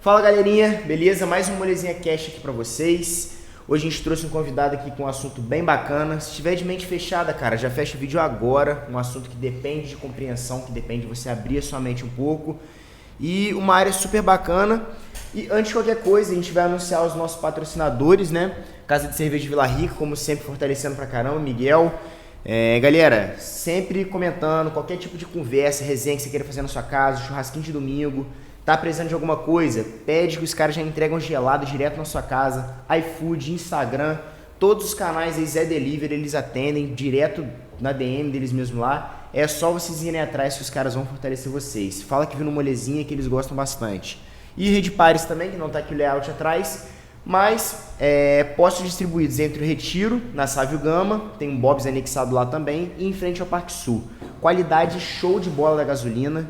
Fala galerinha, beleza? Mais um Molezinha Cash aqui pra vocês. Hoje a gente trouxe um convidado aqui com um assunto bem bacana. Se tiver de mente fechada, cara, já fecha o vídeo agora. Um assunto que depende de compreensão, que depende de você abrir a sua mente um pouco. E uma área super bacana. E antes de qualquer coisa, a gente vai anunciar os nossos patrocinadores, né? Casa de Cerveja Vila Rica, como sempre, fortalecendo pra caramba, Miguel. Galera, sempre comentando qualquer tipo de conversa, resenha que você queira fazer na sua casa, churrasquinho de domingo. Tá precisando de alguma coisa? Pede que os caras já entregam gelado direto na sua casa. iFood, Instagram, todos os canais aí, Zé Delivery, eles atendem direto na DM deles mesmo lá. É só vocês irem atrás que os caras vão fortalecer vocês. Fala que viu no Molezinha que eles gostam bastante. E Rede Pares também, que não tá aqui o layout atrás. Mas postos distribuídos entre o Retiro, na Sávio Gama, tem um Bob's anexado lá também, e em frente ao Parque Sul. Qualidade show de bola da gasolina.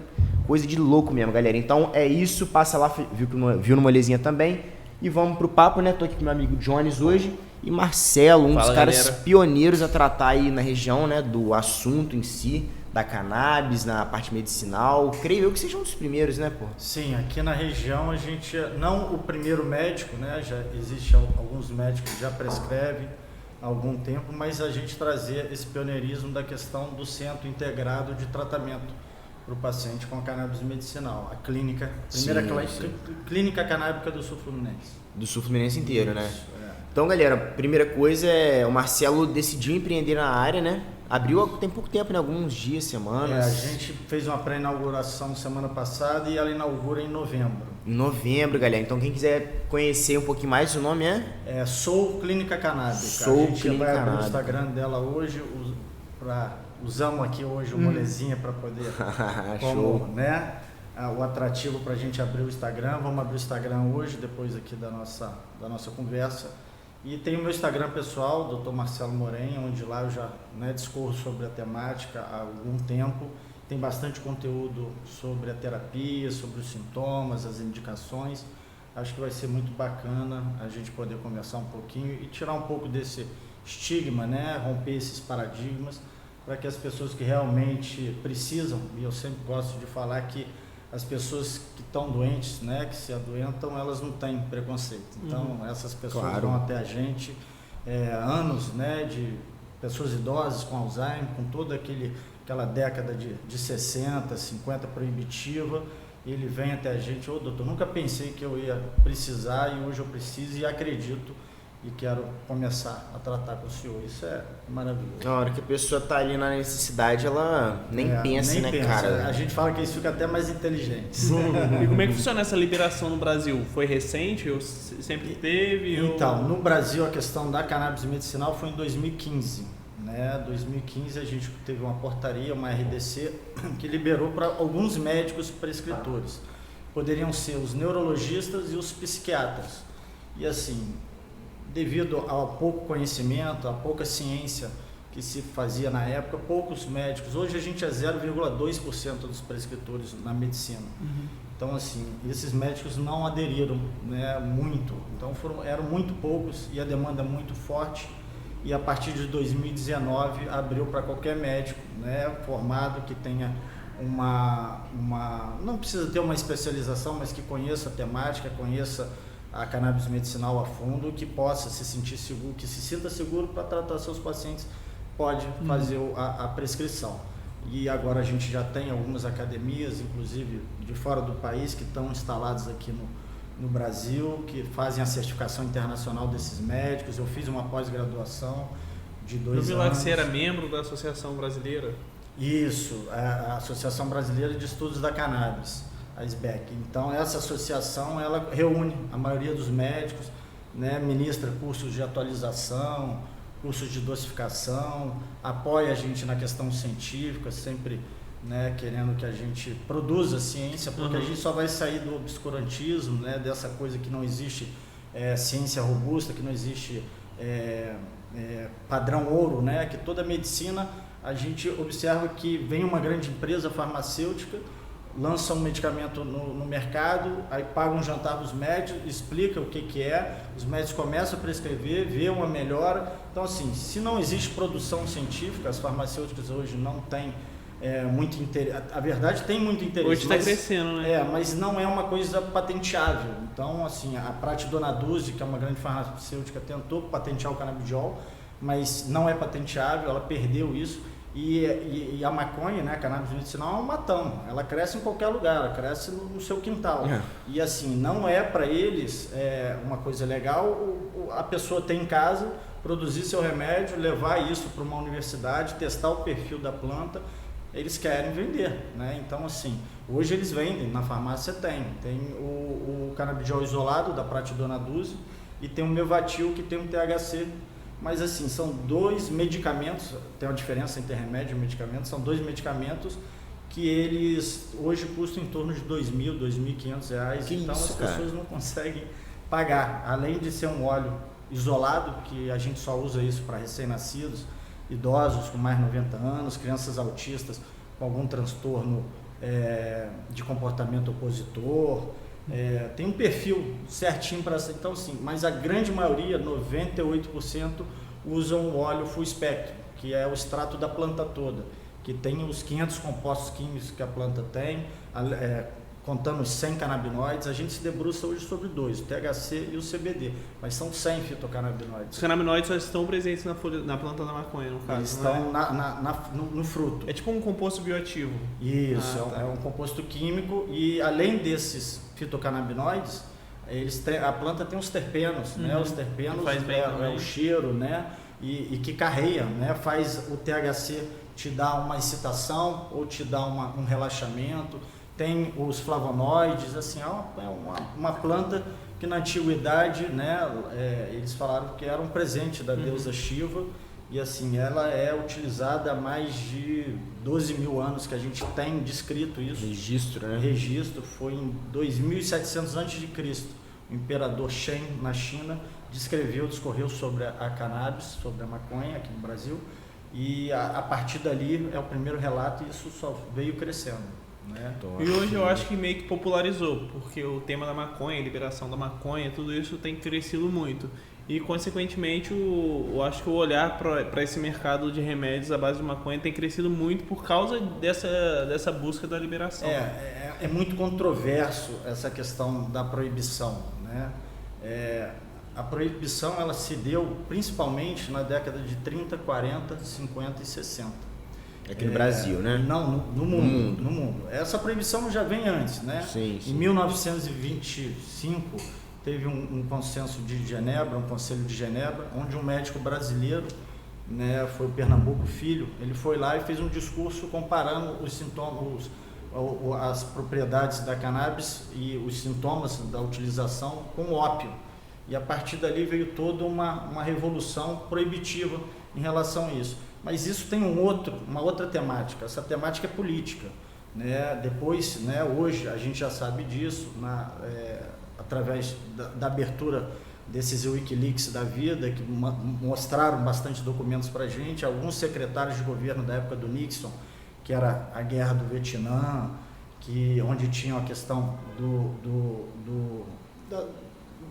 Coisa de louco mesmo, galera. Então é isso, passa lá, viu no Molezinha também. E vamos pro papo, né? Tô aqui com meu amigo Jones hoje e Marcelo, um dos caras pioneiros a tratar aí na região, né? Do assunto em si, da cannabis, na parte medicinal. Creio eu que seja um dos primeiros, né, pô? Sim, aqui na região a gente, não o primeiro médico, né? Já existe alguns médicos que já prescrevem há algum tempo, mas a gente trazia esse pioneirismo da questão do centro integrado de tratamento para o paciente com a cannabis medicinal, a clínica, clínica canábica do Sul Fluminense. Do Sul Fluminense inteiro, né? É. Então, galera, primeira coisa o Marcelo decidiu empreender na área, né? Abriu tem pouco tempo, né? Alguns dias, semanas. A gente fez uma pré-inauguração semana passada e ela inaugura em novembro. Em novembro, galera. Então, quem quiser conhecer um pouquinho mais, o nome é? Soul Clínica Canábica. Soul a gente Clínica vai abrir Canábica. o Instagram dela hoje, usamos aqui hoje o Molezinha para poder, como, né, o atrativo para a gente abrir o Instagram. Vamos abrir o Instagram hoje, depois aqui da nossa conversa. E tem o meu Instagram pessoal, Dr. Marcelo Morenha, onde lá eu já discorro sobre a temática há algum tempo. Tem bastante conteúdo sobre a terapia, sobre os sintomas, as indicações. Acho que vai ser muito bacana a gente poder conversar um pouquinho e tirar um pouco desse estigma, né, romper esses paradigmas, para que as pessoas que realmente precisam, e eu sempre gosto de falar que as pessoas que estão doentes, né, que se adoentam, elas não têm preconceito. Então, essas pessoas vão até a gente, anos, né, de pessoas idosas com Alzheimer, com toda aquela década de 60, 50 proibitiva, ele vem até a gente: ô doutor, nunca pensei que eu ia precisar e hoje eu preciso e acredito e quero começar a tratar com o senhor. Isso é maravilhoso. Na hora que a pessoa tá ali na necessidade, ela nem pensa, né, pensa. cara? A gente fala que eles ficam até mais inteligentes. E como é que funciona essa liberação no Brasil? Foi recente ou sempre teve? Então, no Brasil a questão da cannabis medicinal foi em 2015. Né? 2015 a gente teve uma portaria, uma RDC, que liberou para alguns médicos prescritores. Poderiam ser os neurologistas e os psiquiatras. E assim, devido ao pouco conhecimento, à pouca ciência que se fazia na época, poucos médicos. Hoje a gente é 0,2% dos prescritores na medicina. Então, assim, esses médicos não aderiram, né, muito. Então, eram muito poucos e a demanda muito forte. E a partir de 2019 abriu para qualquer médico, né, formado, que tenha não precisa ter uma especialização, mas que conheça a temática, conheça a cannabis medicinal a fundo, que possa se sentir seguro, que se sinta seguro para tratar seus pacientes, pode fazer a prescrição. E agora a gente já tem algumas academias, inclusive de fora do país, que estão instaladas aqui no Brasil, que fazem a certificação internacional desses médicos. Eu fiz uma pós-graduação de 2 anos. Eu vi lá que você era membro da Associação Brasileira. Isso, a Associação Brasileira de Estudos da Cannabis, a SBEC. Então, essa associação, ela reúne a maioria dos médicos, né, ministra cursos de atualização, cursos de dosificação, apoia a gente na questão científica, sempre, né, querendo que a gente produza ciência, porque a gente só vai sair do obscurantismo, né, dessa coisa que não existe ciência robusta, que não existe padrão ouro, né, que toda medicina a gente observa que vem uma grande empresa farmacêutica, lança um medicamento no mercado, aí paga um jantar para os médicos, explica o que é, os médicos começam a prescrever, vê uma melhora. Então, assim, se não existe produção científica, as farmacêuticas hoje não têm muito interesse. A verdade, tem muito interesse. Hoje está crescendo, né? Mas não é uma coisa patenteável. Então, assim, a Prate Dona Dulce, que é uma grande farmacêutica, tentou patentear o canabidiol, mas não é patenteável, ela perdeu isso. E a maconha, né, a cannabis medicinal, é um matão. Ela cresce em qualquer lugar, ela cresce no seu quintal. E assim, não é para eles uma coisa legal a pessoa ter em casa, produzir seu remédio, levar isso para uma universidade, testar o perfil da planta. Eles querem vender, né? Então, assim, hoje eles vendem, na farmácia tem o canabidiol isolado da Prate Dona Dulce e tem o Mevatil, que tem um THC, mas assim, são 2 medicamentos, tem uma diferença entre remédio e medicamento, são 2 medicamentos que eles hoje custam em torno de R$2.000, R$2.500, então as pessoas não conseguem pagar, além de ser um óleo isolado, que a gente só usa isso para recém-nascidos, idosos com mais de 90 anos, crianças autistas com algum transtorno de comportamento opositor, tem um perfil certinho para essa, então sim, mas a grande maioria, 98%, usam o óleo full spectrum, que é o extrato da planta toda, que tem os 500 compostos químicos que a planta tem, contando os 100 canabinoides. A gente se debruça hoje sobre 2, o THC e o CBD, mas são 100 fitocannabinoides. Os canabinoides só estão presentes na planta da maconha, no caso. Eles estão no fruto. É tipo um composto bioativo. Isso, é um composto químico, e além desses fitocannabinoides, a planta tem os terpenos, né? Os terpenos faz bem o cheiro, né? E que carreia, né? Faz o THC te dar uma excitação ou te dar um relaxamento. Tem os flavonoides, assim, é uma planta que na antiguidade, né, eles falaram que era um presente da deusa Shiva, e assim, ela é utilizada há mais de 12.000 anos que a gente tem descrito isso. Registro, né? Registro, foi em 2700 a.C., o imperador Shen, na China, discorreu sobre a cannabis, sobre a maconha aqui no Brasil, e a partir dali é o primeiro relato, e isso só veio crescendo. Né? E hoje eu acho que meio que popularizou, porque o tema da maconha, a liberação da maconha, tudo isso tem crescido muito. E, consequentemente, eu acho que o olhar para esse mercado de remédios à base de maconha tem crescido muito por causa dessa busca da liberação. É muito controverso essa questão da proibição, né? A proibição, ela se deu principalmente na década de 30, 40, 50 e 60. Aqui no Brasil, né? Não, no mundo. No mundo. Essa proibição já vem antes, né? Sim. Em 1925, teve um consenso de Genebra, um conselho de Genebra, onde um médico brasileiro, né, foi o Pernambuco Filho, ele foi lá e fez um discurso comparando os sintomas, as propriedades da cannabis e os sintomas da utilização com o ópio. E a partir dali veio toda uma revolução proibitiva em relação a isso. Mas isso tem uma outra temática, essa temática é política, né? Depois, né, hoje a gente já sabe disso, através da abertura desses Wikileaks da vida, que mostraram bastante documentos para a gente, alguns secretários de governo da época do Nixon, que era a guerra do Vietnã, onde tinha a questão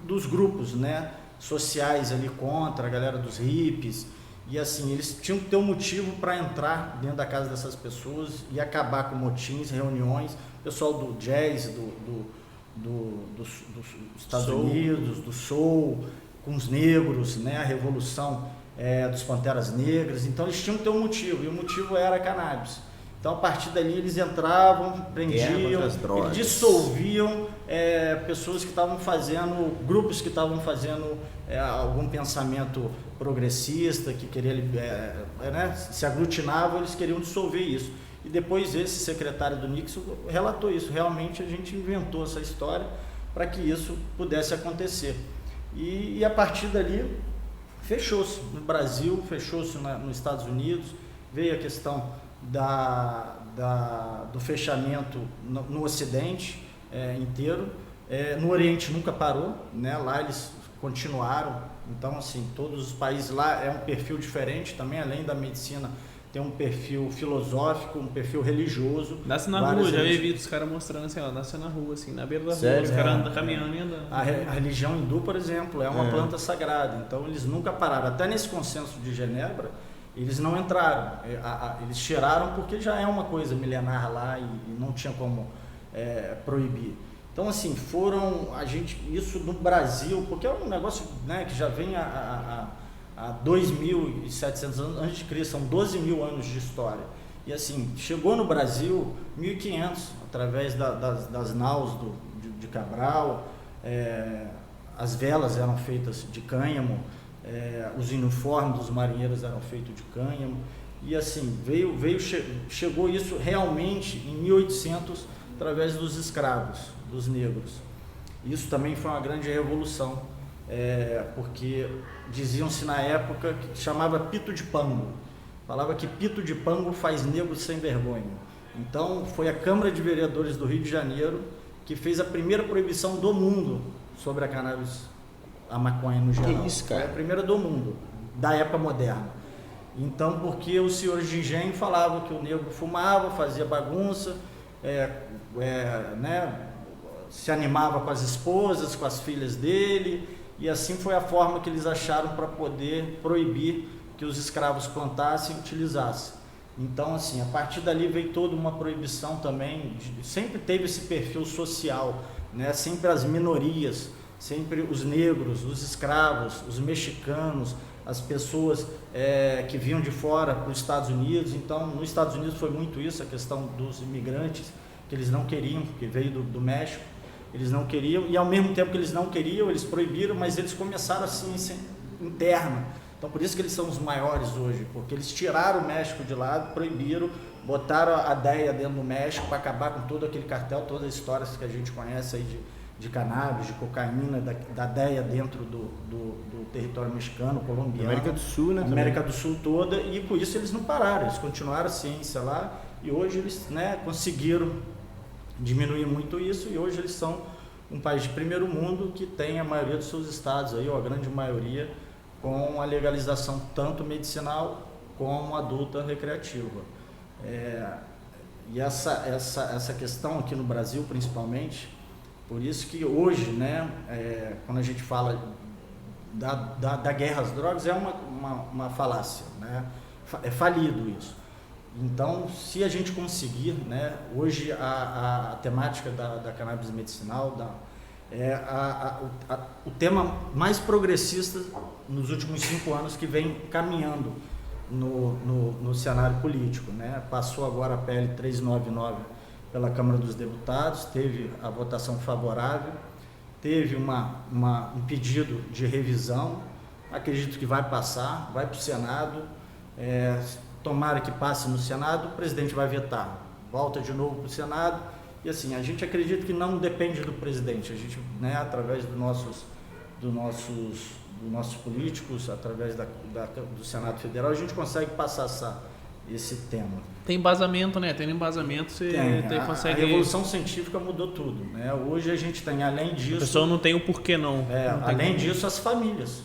dos grupos, né, sociais ali contra, a galera dos hippies. E assim, eles tinham que ter um motivo para entrar dentro da casa dessas pessoas e acabar com motins, reuniões, pessoal do jazz, dos Estados Unidos, do soul, com os negros, né, a revolução dos Panteras Negras. Então eles tinham que ter um motivo, e o motivo era a cannabis. Então a partir dali eles entravam, prendiam, eles dissolviam pessoas que estavam fazendo, grupos que estavam fazendo algum pensamento progressista, que queria, né, se aglutinavam, eles queriam dissolver isso. E depois esse secretário do Nixon relatou isso, realmente a gente inventou essa história para que isso pudesse acontecer. E a partir dali fechou-se no Brasil, fechou-se nos Estados Unidos, veio a questão do fechamento no Ocidente inteiro, no Oriente nunca parou, né? Lá eles continuaram. Então, assim, todos os países lá é um perfil diferente também, além da medicina, tem um perfil filosófico, um perfil religioso. Nasce na rua, já vi os caras mostrando assim, ó, nasce na rua, assim, na beira da rua, os caras andam caminhando e andando. A religião hindu, por exemplo, é uma planta sagrada, então eles nunca pararam. Até nesse consenso de Genebra, eles não entraram. Eles tiraram porque já é uma coisa milenar lá e não tinha como proibir. Então, assim, isso no Brasil, porque é um negócio, né, que já vem há 2.700 anos antes de Cristo, são 12 mil anos de história. E assim, chegou no Brasil 1.500, através das naus de Cabral, as velas eram feitas de cânhamo, os uniformes dos marinheiros eram feitos de cânhamo, e assim, chegou isso realmente em 1800, através dos escravos, dos negros. Isso também foi uma grande revolução, porque diziam-se na época que chamava pito de pango. Falava que pito de pango faz negro sem vergonha. Então, foi a Câmara de Vereadores do Rio de Janeiro que fez a primeira proibição do mundo sobre a cannabis, a maconha no geral. Que isso, cara? Foi a primeira do mundo, da época moderna. Então, porque os senhores de engenho falavam que o negro fumava, fazia bagunça, né, se animava com as esposas, com as filhas dele, e assim foi a forma que eles acharam para poder proibir que os escravos plantassem e utilizassem. Então, assim, a partir dali veio toda uma proibição também, sempre teve esse perfil social, né? Sempre as minorias, sempre os negros, os escravos, os mexicanos, as pessoas que vinham de fora para os Estados Unidos. Então, nos Estados Unidos foi muito isso, a questão dos imigrantes, que eles não queriam, que veio do México, eles não queriam, e ao mesmo tempo que eles não queriam, eles proibiram, mas eles começaram a ciência interna. Então, por isso que eles são os maiores hoje, porque eles tiraram o México de lado, proibiram, botaram a DEA dentro do México para acabar com todo aquele cartel, todas as histórias que a gente conhece aí de cannabis, de cocaína, da DEA dentro do território mexicano, colombiano. América do Sul, né? América do Sul toda, e com isso eles não pararam, eles continuaram a ciência lá, e hoje eles, né, conseguiram diminuir muito isso, e hoje eles são um país de primeiro mundo que tem a maioria dos seus estados, aí, ou a grande maioria, com a legalização tanto medicinal como adulta recreativa. E essa questão aqui no Brasil, principalmente, por isso que hoje, né, quando a gente fala da guerra às drogas, é uma falácia, né? É falido isso. Então, se a gente conseguir, né, hoje a temática da cannabis medicinal, o tema mais progressista nos últimos 5 anos que vem caminhando no cenário político, né? Passou agora a PL 399 pela Câmara dos Deputados, teve a votação favorável, teve um pedido de revisão, acredito que vai passar, vai para o Senado, tomara que passe no Senado, o presidente vai vetar, volta de novo para o Senado. E assim, a gente acredita que não depende do presidente, a gente, né, através dos nossos políticos, através do Senado Federal, a gente consegue passar esse tema. Tem embasamento, né? Tem embasamento, você consegue... A revolução científica mudou tudo, né? Hoje a gente tem, além disso... A pessoa não tem o porquê não. Além disso, as famílias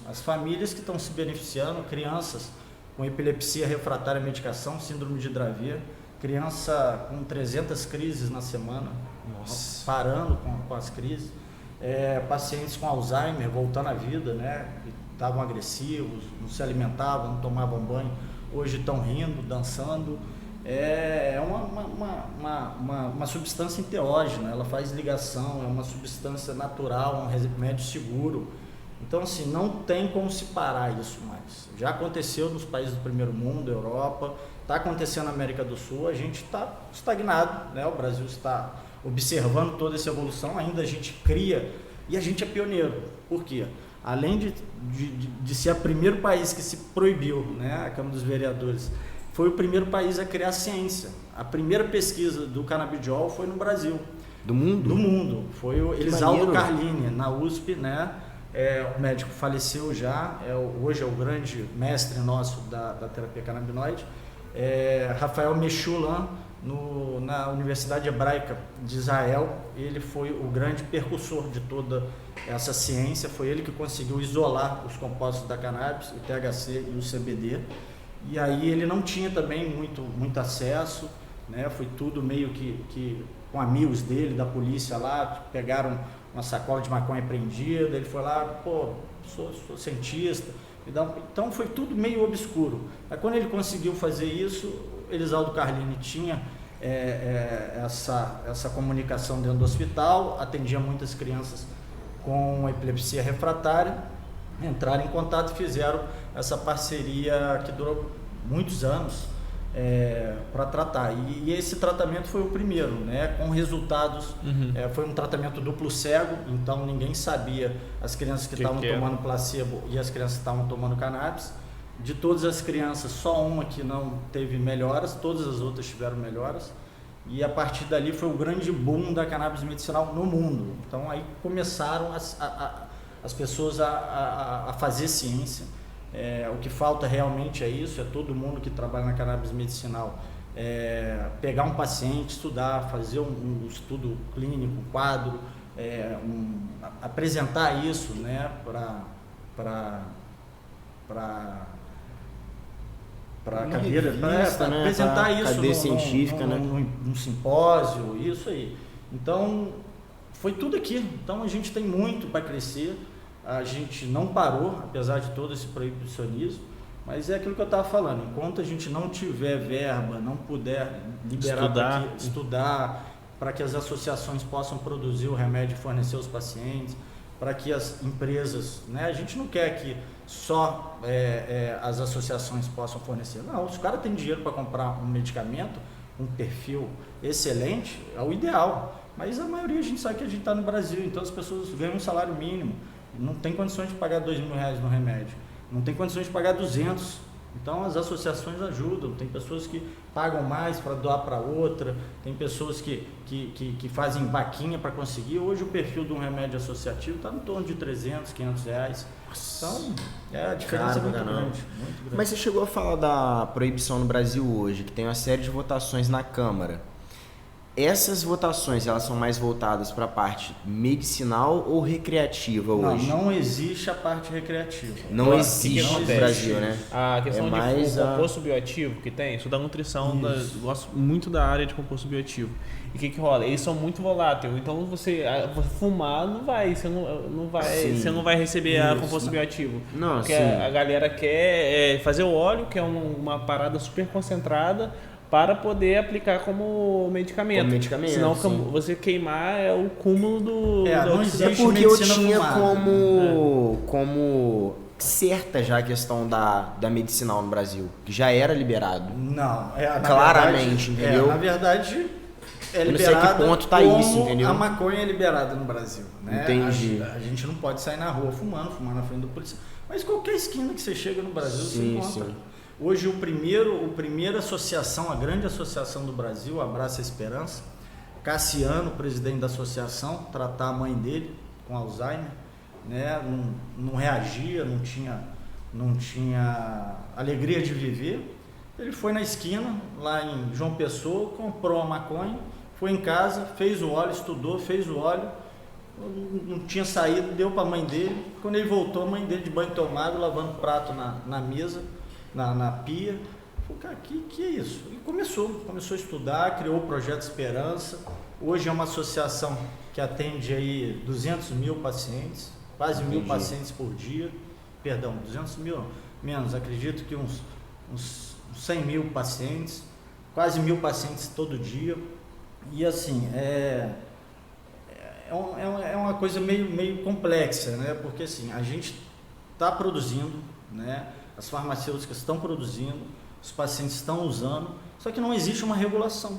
que estão se beneficiando, crianças com epilepsia refratária à medicação, síndrome de Dravet, criança com 300 crises na semana, nossa, parando com as crises, pacientes com Alzheimer voltando à vida, né, estavam agressivos, não se alimentavam, não tomavam banho, hoje estão rindo, dançando. É uma substância enteógena, ela faz ligação, é uma substância natural, um remédio seguro. Então, assim, não tem como se parar isso mais. Já aconteceu nos países do primeiro mundo, Europa, está acontecendo na América do Sul, a gente está estagnado, né? O Brasil está observando toda essa evolução, ainda a gente cria e a gente é pioneiro. Por quê? Além de ser o primeiro país que se proibiu, né? A Câmara dos Vereadores foi o primeiro país a criar ciência. A primeira pesquisa do canabidiol foi no Brasil. Do mundo? Do mundo. Foi o Elisaldo Carlini, na USP, né? O médico faleceu já, hoje é o grande mestre nosso da terapia canabinoide. Rafael Meshulam, na Universidade Hebraica de Israel, ele foi o grande percussor de toda essa ciência, foi ele que conseguiu isolar os compostos da cannabis, o THC e o CBD, e aí ele não tinha também muito acesso, né? Foi tudo meio que com amigos dele, da polícia lá, pegaram uma sacola de maconha apreendida, ele foi lá, sou cientista, Então foi tudo meio obscuro. Aí quando ele conseguiu fazer isso, Elisaldo Carlini tinha essa comunicação dentro do hospital, atendia muitas crianças com epilepsia refratária, entraram em contato e fizeram essa parceria que durou muitos anos para tratar. E esse tratamento foi o primeiro, né, com resultados. Foi um tratamento duplo cego, então ninguém sabia, as crianças que estavam tomando placebo e as crianças que estavam tomando cannabis. De todas as crianças, só uma que não teve melhoras, todas as outras tiveram melhoras. E a partir dali foi o grande boom da cannabis medicinal no mundo. Então aí começaram as pessoas a fazer ciência. O que falta realmente é isso, é todo mundo que trabalha na cannabis medicinal pegar um paciente, estudar, fazer um estudo clínico, um quadro, apresentar isso, né, para a cadeira, revista, né, apresentar isso científica, num simpósio, isso aí. Então, foi tudo aqui. Então, a gente tem muito para crescer, a gente não parou, apesar de todo esse proibicionismo, mas é aquilo que eu estava falando, enquanto a gente não tiver verba, não puder liberar estudar para que as associações possam produzir o remédio e fornecer aos pacientes, para que as empresas, né, a gente não quer que só as associações possam fornecer. Não, se o cara tem dinheiro para comprar um medicamento, um perfil excelente, é o ideal. Mas a maioria a gente sabe que a gente está no Brasil, então as pessoas ganham um salário mínimo, não tem condições de pagar R$2.000 no remédio, não tem condições de pagar 200. Então as associações ajudam, tem pessoas que pagam mais para doar para outra, tem pessoas que fazem vaquinha para conseguir. Hoje o perfil de um remédio associativo está em torno de R$300, R$500. Então a diferença é muito grande. Mas você chegou a falar da proibição no Brasil hoje, que tem uma série de votações na Câmara. Essas votações, elas são mais voltadas para a parte medicinal ou recreativa hoje? Não existe a parte recreativa. Não existe no Brasil, né? A questão de composto bioativo que tem, sou da nutrição, gosto muito da área de composto bioativo. E o que rola? Eles são muito voláteis, então você fumar você não vai receber a composto bioativo. Não, porque a galera quer fazer o óleo, que é uma parada super concentrada, para poder aplicar como medicamento. Senão você queimar é o cúmulo do... não existe porque eu medicina tinha fumada. como certa já a questão da medicinal no Brasil, que já era liberado. Não, claramente, entendeu? Na verdade, é liberado. Eu não sei que ponto tá isso, entendeu? A maconha é liberada no Brasil, né? Entendi. A gente não pode sair na rua fumar na frente do policial. Mas qualquer esquina que você chega no Brasil, você encontra. Sim. Hoje, a primeira associação, a grande associação do Brasil, Abraça a Esperança, Cassiano, presidente da associação, tratar a mãe dele com Alzheimer, né? Não reagia, não tinha alegria de viver. Ele foi na esquina, lá em João Pessoa, comprou a maconha, foi em casa, fez o óleo, estudou, fez o óleo, não tinha saído, deu para a mãe dele. Quando ele voltou, a mãe dele de banho tomado, lavando prato na mesa, na pia. Falei, cara, que é isso? E começou a estudar, criou o Projeto Esperança. Hoje é uma associação que atende aí 200 mil pacientes, quase 1.000 pacientes por dia. Perdão, 200 mil menos, acredito que uns 100 mil pacientes, quase 1.000 pacientes todo dia. E assim, é uma coisa meio complexa, né? Porque assim, a gente está produzindo, né? As farmacêuticas estão produzindo, os pacientes estão usando, só que não existe uma regulação.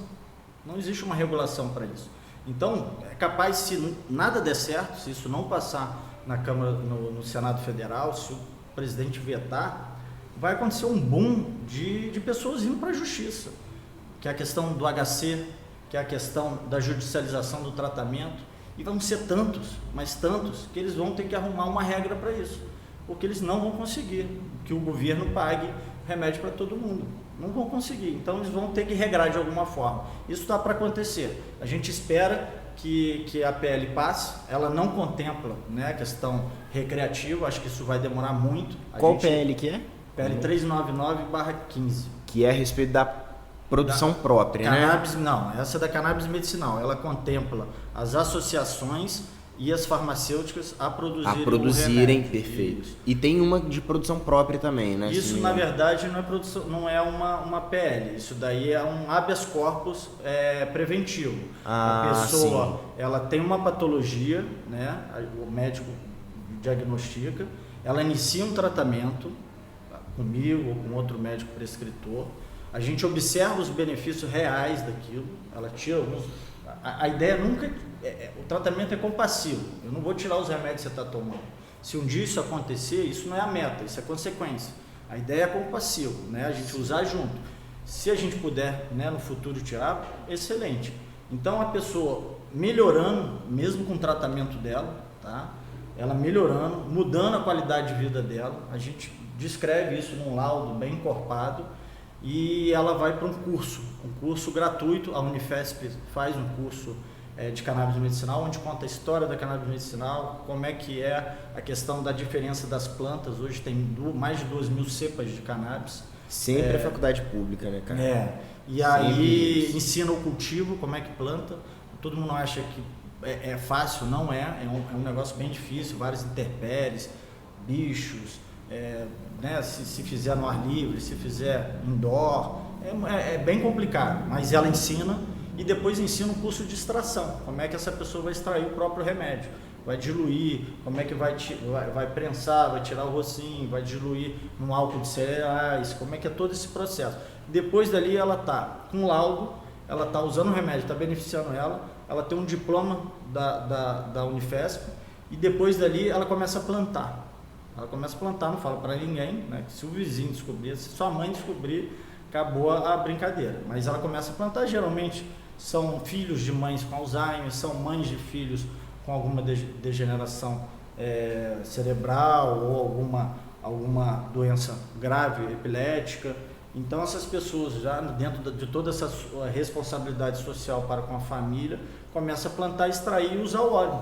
Não existe uma regulação para isso. Então, é capaz, se nada der certo, se isso não passar na Câmara, no Senado Federal, se o presidente vetar, vai acontecer um boom de pessoas indo para a justiça, que é a questão do HC, que é a questão da judicialização do tratamento, e vão ser tantos, mas tantos, que eles vão ter que arrumar uma regra para isso, porque eles não vão conseguir que o governo pague remédio para todo mundo. Não vão conseguir, então eles vão ter que regrar de alguma forma. Isso está para acontecer. A gente espera que a PL passe, ela não contempla, né, a questão recreativa, acho que isso vai demorar muito. Qual PL que é? PL 399/15. Que é a respeito da produção própria, cannabis, né? Não, essa é da cannabis medicinal. Ela contempla as associações e as farmacêuticas a produzirem produzirem, o remédio. perfeito. Isso. E tem uma de produção própria também, né? Isso, na verdade, não é produção, não é uma PL. Isso daí é um habeas corpus preventivo. A pessoa, ela tem uma patologia, né? O médico diagnostica, ela inicia um tratamento comigo ou com outro médico prescritor. A gente observa os benefícios reais daquilo. Ela tira alguns. A ideia nunca. O tratamento é compassivo. Eu não vou tirar os remédios que você está tomando. Se um dia isso acontecer, isso não é a meta, isso é consequência. A ideia é compassivo, né? A gente usar junto. Se a gente puder, né, no futuro tirar, excelente. Então a pessoa melhorando, mesmo com o tratamento dela, tá? Ela melhorando, mudando a qualidade de vida dela, a gente descreve isso num laudo bem encorpado e ela vai para um curso gratuito. A Unifesp faz um curso de cannabis medicinal, onde conta a história da cannabis medicinal, como é que é a questão da diferença das plantas. Hoje tem mais de 2.000 cepas de cannabis. Sempre faculdade pública, né, cara? E aí ensina o cultivo, como é que planta. Todo mundo acha que é fácil, não é. É um negócio bem difícil, várias intempéries, bichos, né? Se fizer no ar livre, se fizer indoor, é bem complicado, mas ela ensina. E depois ensina um curso de extração, como é que essa pessoa vai extrair o próprio remédio, vai diluir, como é que vai prensar, vai tirar o rocinho, vai diluir num álcool de cereais, como é que é todo esse processo. Depois dali ela está com laudo, ela está usando o remédio, está beneficiando ela tem um diploma da Unifesp, e depois dali ela começa a plantar. Ela começa a plantar, não fala para ninguém, né? Se o vizinho descobrir, se sua mãe descobrir, acabou a brincadeira. Mas ela começa a plantar, geralmente são filhos de mães com Alzheimer, são mães de filhos com alguma degeneração cerebral ou alguma doença grave, epilética. Então essas pessoas, já dentro de toda essa responsabilidade social para com a família, começam a plantar, extrair e usar o óleo.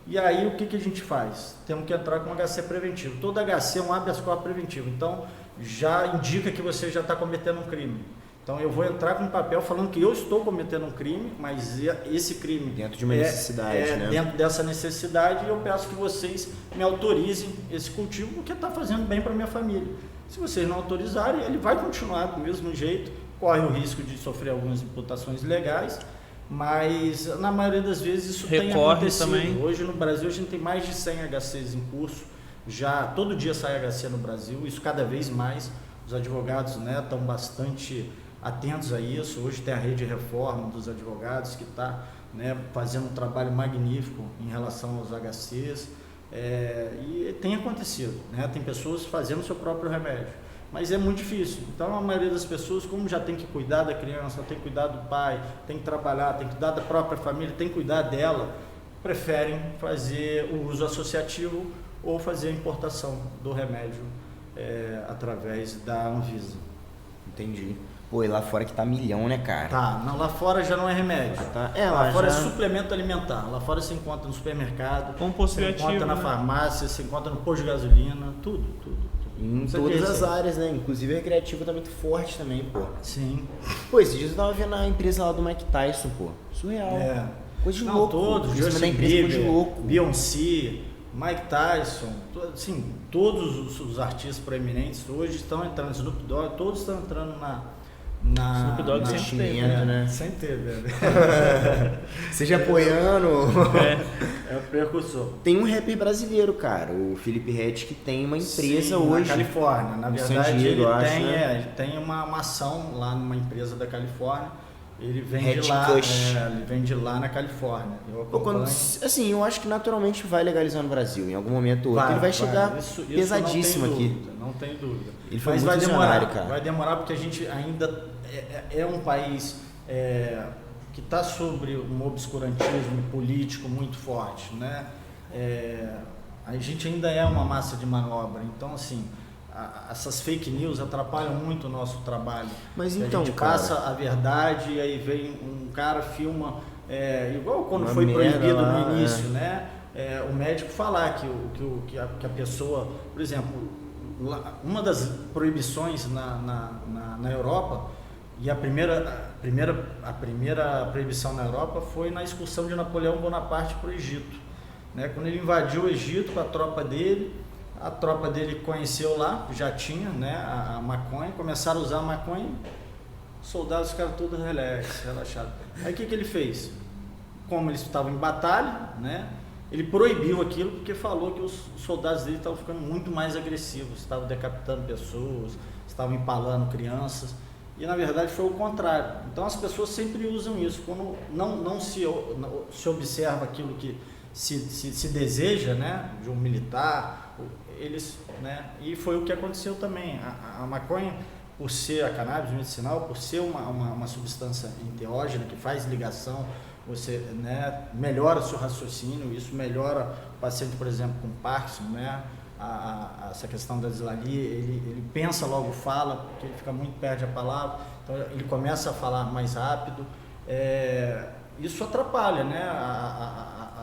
E aí o que a gente faz? Temos que entrar com um HC preventivo. Todo HC é um habeas corpus preventivo, então já indica que você já está cometendo um crime. Então eu vou entrar com um papel falando que eu estou cometendo um crime, mas esse crime dentro de uma necessidade, né? Dentro dessa necessidade, eu peço que vocês me autorizem esse cultivo, porque está fazendo bem para minha família. Se vocês não autorizarem, ele vai continuar do mesmo jeito, corre o risco de sofrer algumas imputações legais, mas na maioria das vezes isso tem acontecido. Também. Hoje no Brasil a gente tem mais de 100 HCs em curso, já todo dia sai HC no Brasil, isso cada vez mais. Os advogados, né, estão bastante atentos a isso. Hoje tem a rede de reforma dos advogados que está, né, fazendo um trabalho magnífico em relação aos HCs, e tem acontecido, né? Tem pessoas fazendo o seu próprio remédio, mas é muito difícil. Então a maioria das pessoas, como já tem que cuidar da criança, tem que cuidar do pai, tem que trabalhar, tem que cuidar da própria família, tem que cuidar dela, preferem fazer o uso associativo ou fazer a importação do remédio através da Anvisa. Entendi. Pô, e lá fora que tá milhão, né, cara? Tá, não, lá fora já não é remédio. Tá. Lá fora é suplemento alimentar. Lá fora você encontra no supermercado, você encontra na farmácia, você encontra no posto de gasolina, tudo. Em todas as áreas, né? Inclusive recreativo tá muito forte também, pô. Sim. Pô, esses dias eu tava vendo a empresa lá do Mike Tyson, pô. Surreal. Coisa de louco. Todos, Justin Bieber, Beyoncé, Mike Tyson, assim, todos os artistas proeminentes hoje estão entrando, Snoop Dogg, todos estão entrando Snoop Dogg sempre teve, né? Sempre teve, Seja apoiando. É o precursor. Tem um rapper brasileiro, cara, o Felipe Ret, que tem uma empresa hoje. Na Califórnia. Na verdade, San Diego, ele tem uma ação lá numa empresa da Califórnia. Ele vem de lá, ele vem de lá na Califórnia. Assim, eu acho que naturalmente vai legalizar no Brasil, em algum momento ou outro. Ele vai chegar pesadíssimo aqui. Não tem dúvida. Ele foi muito visionário, cara. Vai demorar porque a gente ainda é um país que está sobre um obscurantismo político muito forte, né? A gente ainda é uma massa de manobra. Então, assim, essas fake news atrapalham muito o nosso trabalho. Mas então, a gente passa a verdade e aí vem um cara, filma, igual quando foi proibido lá, no início, né? O médico falar que a pessoa, por exemplo, uma das proibições na Europa, e a primeira proibição na Europa foi na excursão de Napoleão Bonaparte para o Egito. né? Quando ele invadiu o Egito com a tropa dele conheceu lá, já tinha, né, a maconha, começaram a usar a maconha, os soldados ficaram todos relaxados. Aí o que ele fez? Como eles estavam em batalha, né, ele proibiu aquilo porque falou que os soldados dele estavam ficando muito mais agressivos, estavam decapitando pessoas, estavam empalando crianças, e na verdade foi o contrário. Então as pessoas sempre usam isso, quando não se observa aquilo que se deseja, né, de um militar, eles, né, e foi o que aconteceu também. A maconha, por ser a cannabis medicinal, por ser uma substância enteógena que faz ligação, você, né, melhora o seu raciocínio, isso melhora o paciente, por exemplo, com Parkinson, né, essa questão da dislalia, ele pensa logo fala, porque ele fica muito perto da palavra, então ele começa a falar mais rápido, isso atrapalha, né,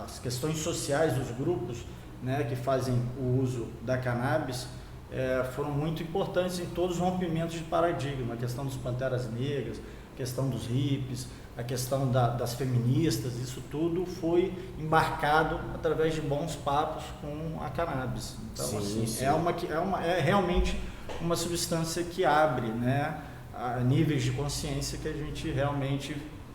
as questões sociais dos grupos, né, que fazem o uso da cannabis, foram muito importantes em todos os rompimentos de paradigma, a questão dos panteras negras, a questão dos hippies, a questão das feministas, isso tudo foi embarcado através de bons papos com a cannabis. Então, sim, assim, sim. É realmente uma substância que abre, né, a níveis de consciência que a gente realmente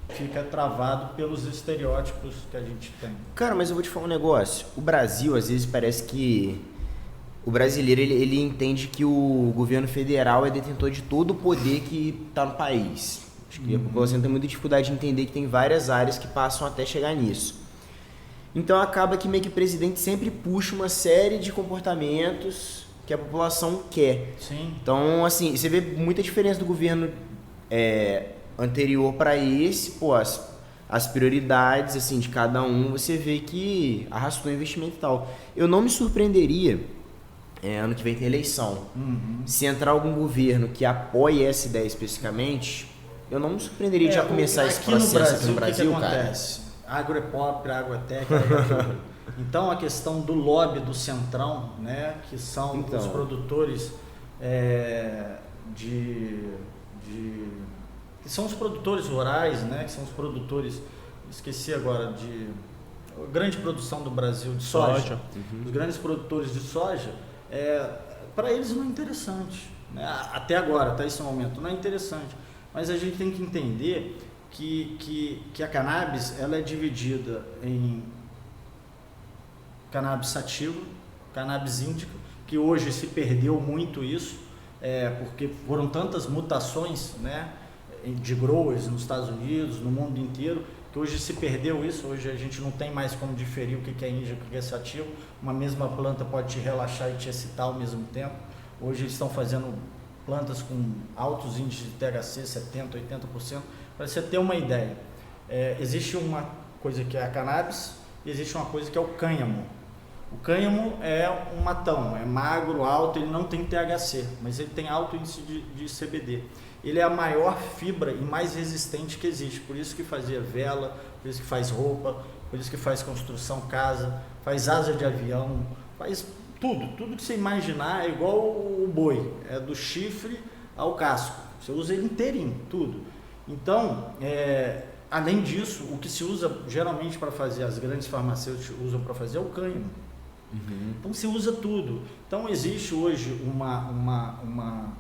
fica travado pelos estereótipos que a gente tem. Cara, mas eu vou te falar um negócio. O Brasil, às vezes, parece que o brasileiro, ele entende que o governo federal é detentor de todo o poder que está no país. Acho que a população tem muita dificuldade de entender que tem várias áreas que passam até chegar nisso. Então acaba que meio que o presidente sempre puxa uma série de comportamentos que a população quer. Sim. Então, assim, você vê muita diferença do governo anterior para esse, pô, as prioridades assim de cada um, você vê que arrastou investimento e tal. Eu não me surpreenderia, ano que vem tem eleição, se entrar algum governo que apoie essa ideia especificamente, eu não me surpreenderia de já começar esse processo aqui no Brasil, o que acontece? Agro é pop, agro é técnica. Então a questão do lobby do Centrão, né, que são os produtores que são os produtores rurais, né, que são os produtores, esqueci agora, de grande produção do Brasil de soja. Os grandes produtores de soja, para eles não é interessante, né? Até agora, até esse momento, não é interessante. Mas a gente tem que entender que a cannabis, ela é dividida em cannabis sativa, cannabis índica, que hoje se perdeu muito isso, porque foram tantas mutações, né, de growers nos Estados Unidos, no mundo inteiro, que hoje se perdeu isso. Hoje a gente não tem mais como diferir o que é índica e o que é sativa. Uma mesma planta pode te relaxar e te excitar ao mesmo tempo. Hoje eles estão fazendo plantas com altos índices de THC, 70%, 80%, para você ter uma ideia. Existe uma coisa que é a cannabis e existe uma coisa que é o cânhamo. O cânhamo é um matão, é magro, alto, ele não tem THC, mas ele tem alto índice de CBD. Ele é a maior fibra e mais resistente que existe, por isso que fazia vela, por isso que faz roupa, por isso que faz construção, casa, faz asa de avião, faz tudo que você imaginar, é igual o boi, é do chifre ao casco, você usa ele inteirinho, tudo. Então, além disso, o que se usa geralmente para fazer, as grandes farmacêuticas usam para fazer é o cânhamo. Então se usa tudo. Então existe hoje uma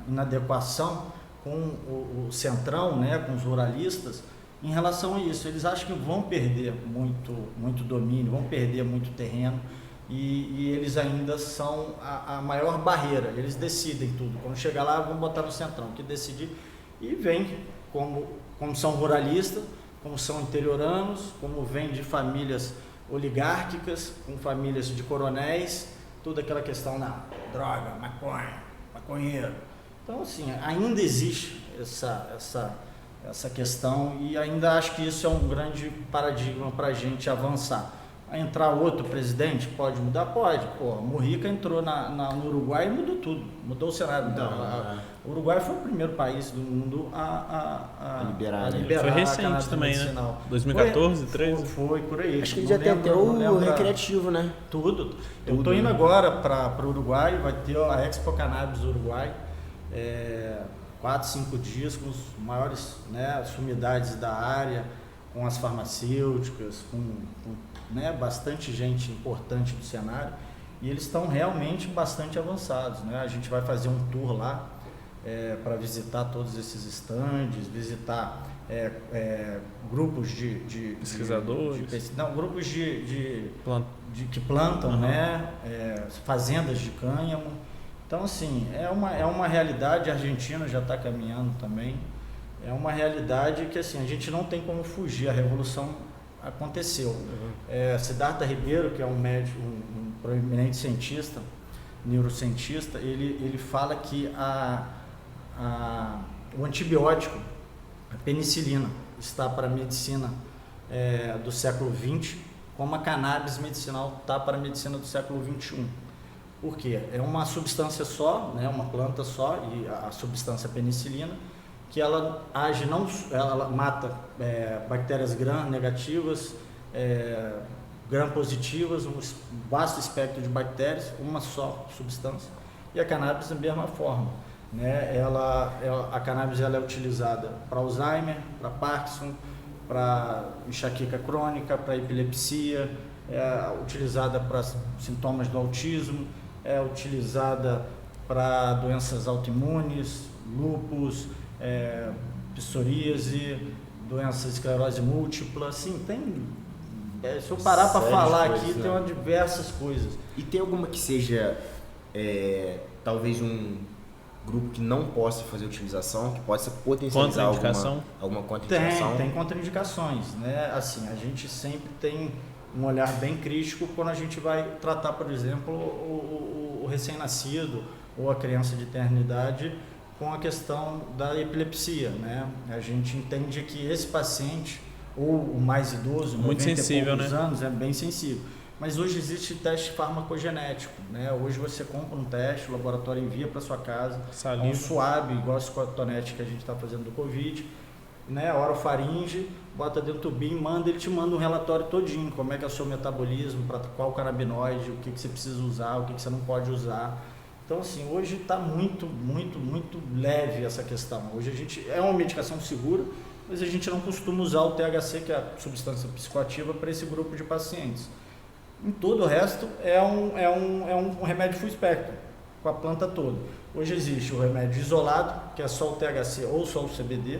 inadequação com o Centrão, né, com os ruralistas, em relação a isso. Eles acham que vão perder muito domínio, vão perder muito terreno, e eles ainda são a maior barreira. Eles decidem tudo. Quando chegar lá, vão botar no Centrão, que decidir, e vem, como são ruralistas, como são interioranos, como vem de famílias oligárquicas, com famílias de coronéis, toda aquela questão da droga, maconheiro. Então, assim, ainda existe essa questão, e ainda acho que isso é um grande paradigma para a gente avançar. A entrar outro presidente, pode mudar? Pode. Pô, Mujica entrou no Uruguai e mudou tudo, mudou o cenário. O Uruguai foi o primeiro país do mundo a liberar. Foi recente também, medicinal, né? 2014, 2013? Foi por aí. Acho que ele já tem até o recreativo, né? Tudo. Eu estou indo agora para o Uruguai, vai ter a Expo Cannabis do Uruguai, 4, 5 dias com os maiores, né, sumidades da área, com as farmacêuticas, né, bastante gente importante do cenário, e eles estão realmente bastante avançados, né? A gente vai fazer um tour lá para visitar todos esses estandes, visitar grupos de pesquisadores, grupos que plantam, né? Fazendas de cânhamo. Então, assim, é uma realidade. A Argentina já está caminhando também. É uma realidade que, assim, a gente não tem como fugir. A revolução aconteceu. Siddhartha Ribeiro, que é um médico, um proeminente cientista, neurocientista, ele fala que o antibiótico, a penicilina, está para a medicina do século XX, como a cannabis medicinal está para a medicina do século XXI. Por quê? É uma substância só, né, uma planta só, e a substância penicilina, que ela age ela mata bactérias gram negativas, gram positivas, um vasto espectro de bactérias, uma só substância, e a cannabis da mesma forma, né? A cannabis ela é utilizada para Alzheimer, para Parkinson, para enxaqueca crônica, para epilepsia, utilizada para sintomas do autismo, utilizada para doenças autoimunes, lúpus, psoríase, doenças de esclerose múltipla, assim, se eu parar para falar aqui, né? Tem diversas coisas. E tem alguma que seja, talvez um grupo que não possa fazer utilização, que possa potencializar alguma contraindicação? Tem contraindicações, né? Assim, a gente sempre tem um olhar bem crítico quando a gente vai tratar, por exemplo, o recém-nascido ou a criança de tenra idade com a questão da epilepsia, né? A gente entende que esse paciente, ou o mais idoso, muito 90 sensível, e poucos né? anos, é bem sensível. Mas hoje existe teste farmacogenético, né? Hoje você compra um teste, o laboratório envia para sua casa, um swab, igual esse cotonete que a gente está fazendo do Covid, né? Orofaringe, bota dentro do tubinho, ele te manda um relatório todinho, como é que é o seu metabolismo, para qual canabinoide, o que você precisa usar, o que você não pode usar. Então, assim, hoje está muito, muito, muito leve essa questão. Hoje é uma medicação segura, mas a gente não costuma usar o THC, que é a substância psicoativa, para esse grupo de pacientes. Em todo o resto, é um remédio full spectrum, com a planta toda. Hoje existe o remédio isolado, que é só o THC ou só o CBD.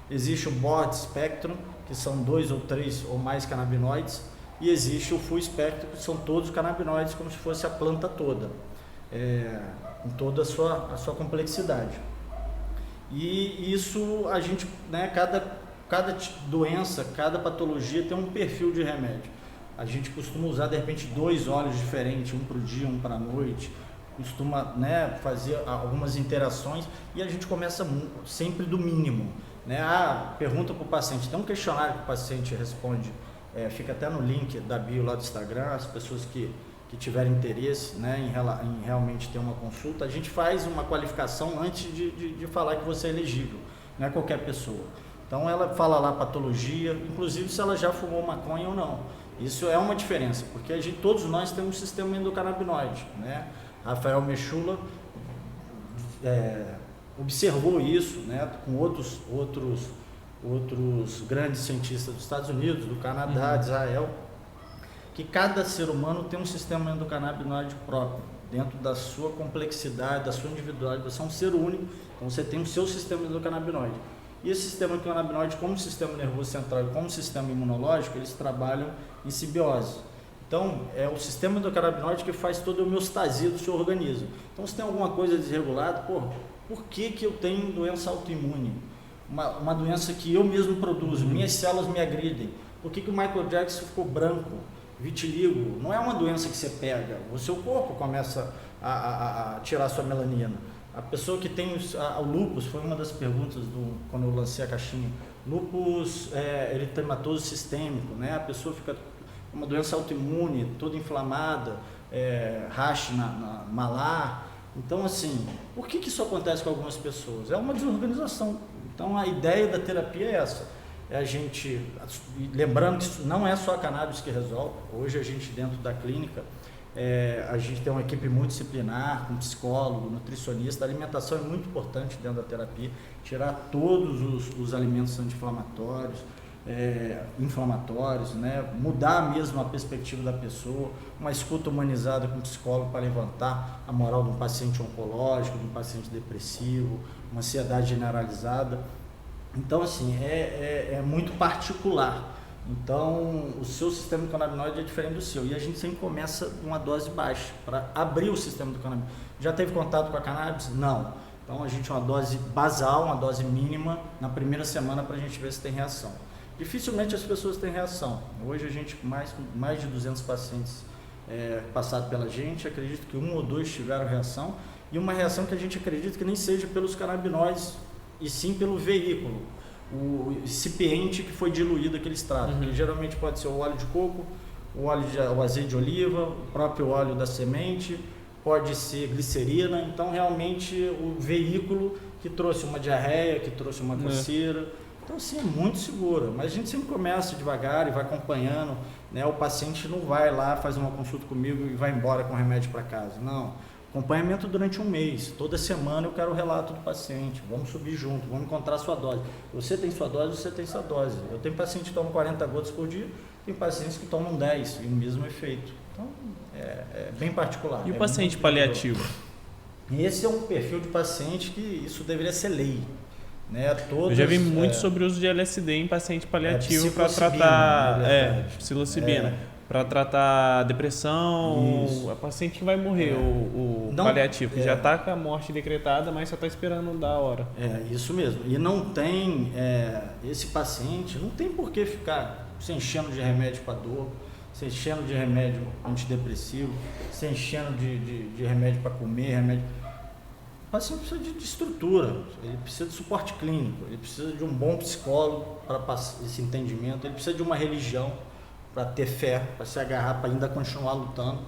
Existe o broad spectrum, que são 2 ou 3 ou mais canabinoides. E existe o full spectrum, que são todos canabinoides, como se fosse a planta toda, com toda a sua complexidade. E isso, a gente, né, cada doença, cada patologia tem um perfil de remédio. A gente costuma usar, de repente, 2 óleos diferentes, um para o dia, um para a noite, costuma, né, fazer algumas interações, e a gente começa sempre do mínimo, né? Pergunta para o paciente, tem um questionário que o paciente responde, fica até no link da bio lá do Instagram, as pessoas que tiverem interesse, né, em realmente ter uma consulta, a gente faz uma qualificação antes de falar que você é elegível, não é qualquer pessoa. Então ela fala lá patologia, inclusive se ela já fumou maconha ou não. Isso é uma diferença, porque todos nós temos um sistema endocannabinoide, né? Rafael Mechula observou isso, né, com outros grandes cientistas dos Estados Unidos, do Canadá, de Israel, que cada ser humano tem um sistema endocannabinoide próprio, dentro da sua complexidade, da sua individualidade. Você é um ser único, então você tem o seu sistema endocannabinoide. E esse sistema endocannabinoide, como sistema nervoso central e como sistema imunológico, eles trabalham em simbiose. Então, é o sistema endocannabinoide que faz toda a homeostasia do seu organismo. Então, se tem alguma coisa desregulada, por que eu tenho doença autoimune? Uma doença que eu mesmo produzo, minhas células me agridem. Por que o Michael Jackson ficou branco? Vitiligo não é uma doença que você pega, o seu corpo começa a tirar sua melanina. A pessoa que tem o lúpus, foi uma das perguntas quando eu lancei a caixinha. Lúpus eritematoso sistêmico, né? A pessoa fica com uma doença autoimune, toda inflamada, rash na malar. Então, assim, por que isso acontece com algumas pessoas? É uma desorganização. Então, a ideia da terapia é essa. A gente, lembrando que isso não é só a cannabis que resolve. Hoje a gente, dentro da clínica, a gente tem uma equipe multidisciplinar, com psicólogo, nutricionista. A alimentação é muito importante dentro da terapia, tirar todos os alimentos anti-inflamatórios, inflamatórios, né? Mudar mesmo a perspectiva da pessoa, uma escuta humanizada com o psicólogo para levantar a moral de um paciente oncológico, de um paciente depressivo, uma ansiedade generalizada. Então, assim, é muito particular. Então, o seu sistema endocannabinoide é diferente do seu. E a gente sempre começa uma dose baixa, para abrir o sistema endocannabinoide. Já teve contato com a cannabis? Não. Então, a gente uma dose basal, uma dose mínima, na primeira semana para a gente ver se tem reação. Dificilmente as pessoas têm reação. Hoje a gente, mais de 200 pacientes passados pela gente, acredito que 1 ou 2 tiveram reação. E uma reação que a gente acredita que nem seja pelos canabinoides, e sim pelo veículo. O recipiente que foi diluído aquele extrato, que geralmente pode ser o óleo de coco, o azeite de oliva, o próprio óleo da semente, pode ser glicerina. Então realmente o veículo que trouxe uma diarreia, que trouxe uma coceira, então assim, é muito seguro, mas a gente sempre começa devagar e vai acompanhando, né? O paciente não vai lá, faz uma consulta comigo e vai embora com o remédio para casa, não. Acompanhamento durante 1 mês, toda semana eu quero o relato do paciente, vamos subir junto, vamos encontrar a sua dose. Você tem sua dose, você tem sua dose. Eu tenho pacientes que tomam 40 gotas por dia, tem pacientes que tomam 10 e o mesmo efeito. Então, é bem particular. E o paciente paliativo? Esse é um perfil de paciente que isso deveria ser lei. Né? Eu já vi muito sobre o uso de LSD em paciente paliativo para tratar psilocibina. Para tratar depressão, é o paciente que vai morrer, o paliativo, que já está com a morte decretada, mas só está esperando dar a hora. Isso mesmo. E não tem, esse paciente não tem por que ficar se enchendo de remédio para dor, se enchendo de remédio antidepressivo, se enchendo de remédio para comer, remédio. O paciente precisa de estrutura, ele precisa de suporte clínico, ele precisa de um bom psicólogo para passar esse entendimento, ele precisa de uma religião para ter fé, para se agarrar, para ainda continuar lutando.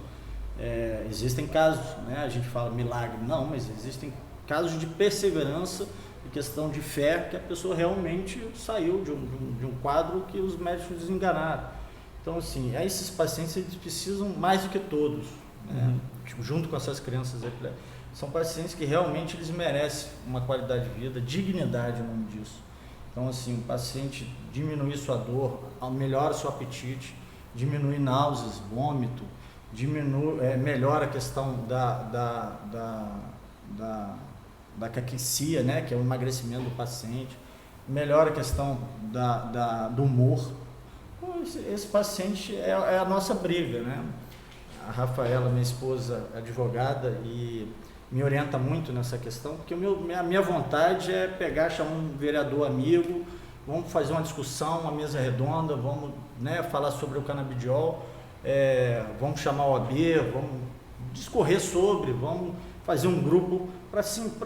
Existem casos, né? A gente fala milagre, não, mas existem casos de perseverança e questão de fé que a pessoa realmente saiu de um quadro que os médicos desenganaram. Então, assim, esses pacientes eles precisam mais do que todos, né? Junto com essas crianças, são pacientes que realmente eles merecem uma qualidade de vida, dignidade, o nome disso. Então, assim, o paciente diminuir sua dor, melhora seu apetite, diminui náuseas, vômito, melhora a questão da caquecia, né, que é o emagrecimento do paciente, melhora a questão do humor. Então, esse paciente é a nossa briga, né? A Rafaela, minha esposa, advogada, e me orienta muito nessa questão, porque a minha vontade é pegar, chamar um vereador amigo, vamos fazer uma discussão, uma mesa redonda, vamos, né, falar sobre o canabidiol, vamos chamar o OAB, vamos discorrer sobre, vamos fazer um grupo para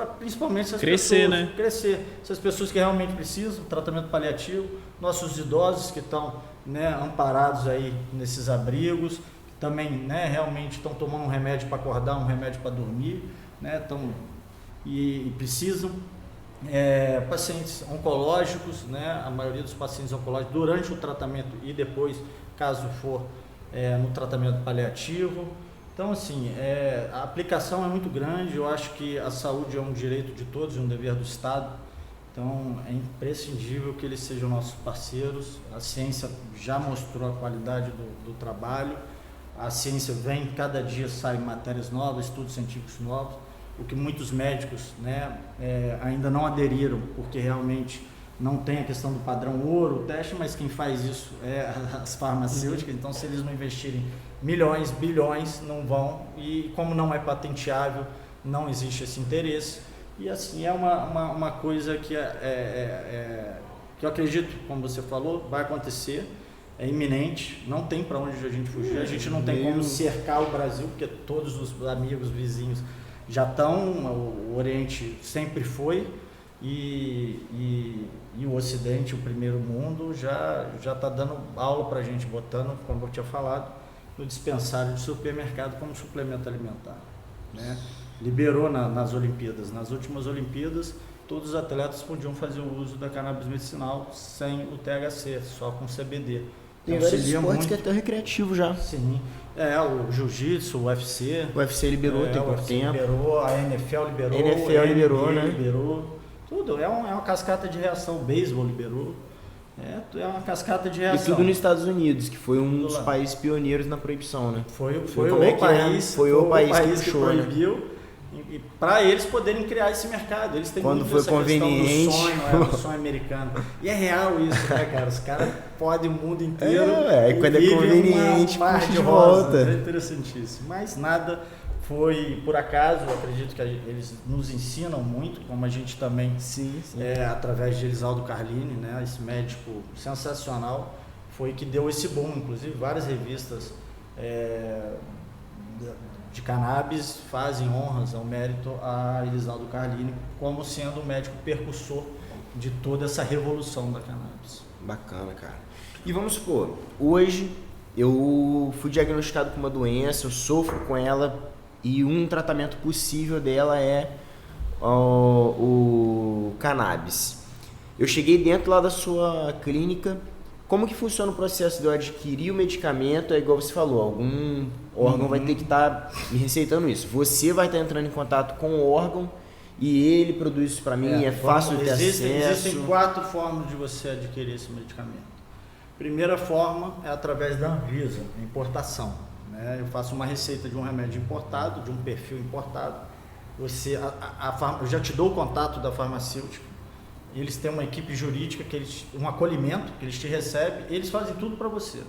principalmente essas crescer, pessoas, né? Crescer. Essas pessoas que realmente precisam, tratamento paliativo, nossos idosos que estão, né, amparados aí nesses abrigos, que também, né, realmente estão tomando um remédio para acordar, um remédio para dormir, né, e precisam, pacientes oncológicos, né, a maioria dos pacientes oncológicos durante o tratamento e depois, caso for no tratamento paliativo. Então, assim, a aplicação é muito grande. Eu acho que a saúde é um direito de todos, é um dever do Estado. Então, é imprescindível que eles sejam nossos parceiros. A ciência já mostrou a qualidade do trabalho. A ciência vem, cada dia saem matérias novas, estudos científicos novos, o que muitos médicos, né, ainda não aderiram, porque realmente não tem a questão do padrão ouro, o teste, mas quem faz isso é as farmacêuticas. Então, se eles não investirem milhões, bilhões, não vão, e como não é patenteável, não existe esse interesse. E assim, é uma coisa que que eu acredito, como você falou, vai acontecer, é iminente, não tem para onde a gente fugir, a gente não tem como cercar o Brasil, porque todos os amigos, vizinhos já estão, o Oriente sempre foi, e o Ocidente, o primeiro mundo, já está dando aula para a gente, botando, como eu tinha falado, no dispensário de supermercado como suplemento alimentar, né? Liberou nas Olimpíadas. Nas últimas Olimpíadas, todos os atletas podiam fazer o uso da cannabis medicinal sem o THC, só com CBD. Tem vários esportes que é até recreativo já. Sim. O jiu-jitsu, o UFC. O UFC liberou, tem pouco tempo. Liberou, a NFL liberou. A NFL liberou, né? Liberou. Tudo. É uma cascata de reação. O beisebol liberou. É uma cascata de reação. E tudo nos Estados Unidos, que foi um dos lá. países pioneiros na proibição, né? Foi o país que puxou, proibiu, né? E para eles poderem criar esse mercado. Eles têm quando muito foi essa conveniente, questão do sonho americano. E é real isso, né, cara? Os caras podem o mundo inteiro. E quando é conveniente, puxa de volta. É interessantíssimo. Mas nada foi por acaso. Eu acredito que eles nos ensinam muito, como a gente também, através de Elisaldo Carlini, né, esse médico sensacional, foi que deu esse boom. Inclusive, várias revistas de cannabis fazem honras ao mérito a Elisaldo Carlini como sendo o médico percussor de toda essa revolução da cannabis. Bacana, cara. E vamos supor, hoje eu fui diagnosticado com uma doença, eu sofro com ela e um tratamento possível dela é o cannabis. Eu cheguei dentro lá da sua clínica. Como que funciona o processo de eu adquirir o medicamento? É igual você falou, algum órgão vai ter que estar me receitando isso. Você vai estar entrando em contato com o órgão e ele produz isso para mim, é fácil de ter acesso. Existem 4 formas de você adquirir esse medicamento. Primeira forma é através da Anvisa, importação. Né? Eu faço uma receita de um remédio importado, de um perfil importado. Eu já te dou o contato da farmacêutica. Eles têm uma equipe jurídica, um acolhimento, que eles te recebem, eles fazem tudo para você.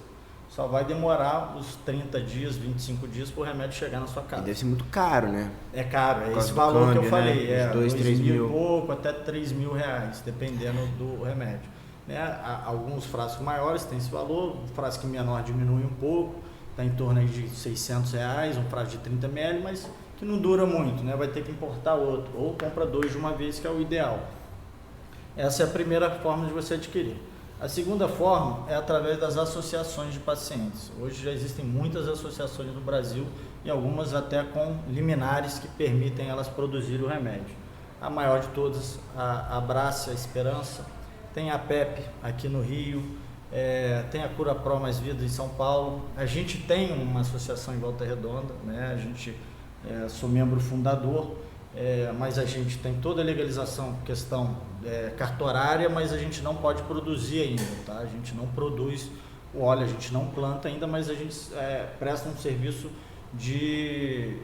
Só vai demorar os 30 dias, 25 dias para o remédio chegar na sua casa. E deve ser muito caro, né? É caro, é esse valor câmbio, que eu falei. Né? 2, 3 mil e pouco, até 3 mil reais, dependendo do remédio. Né? Alguns frascos maiores têm esse valor, um frasco menor diminui um pouco, está em torno aí de 600 reais, um frasco de 30 ml, mas que não dura muito, né? Vai ter que importar outro, ou compra 2 de uma vez, que é o ideal. Essa é a primeira forma de você adquirir. A segunda forma é através das associações de pacientes. Hoje já existem muitas associações no Brasil e algumas até com liminares que permitem elas produzir o remédio. A maior de todas, a Abrace, a Esperança, tem a PEP aqui no Rio, tem a Cura Pro Mais Vida em São Paulo. A gente tem uma associação em Volta Redonda, né? A gente sou membro fundador. Mas a gente tem toda a legalização, questão cartorária, mas a gente não pode produzir ainda, tá? A gente não produz o óleo, a gente não planta ainda, mas a gente presta um serviço de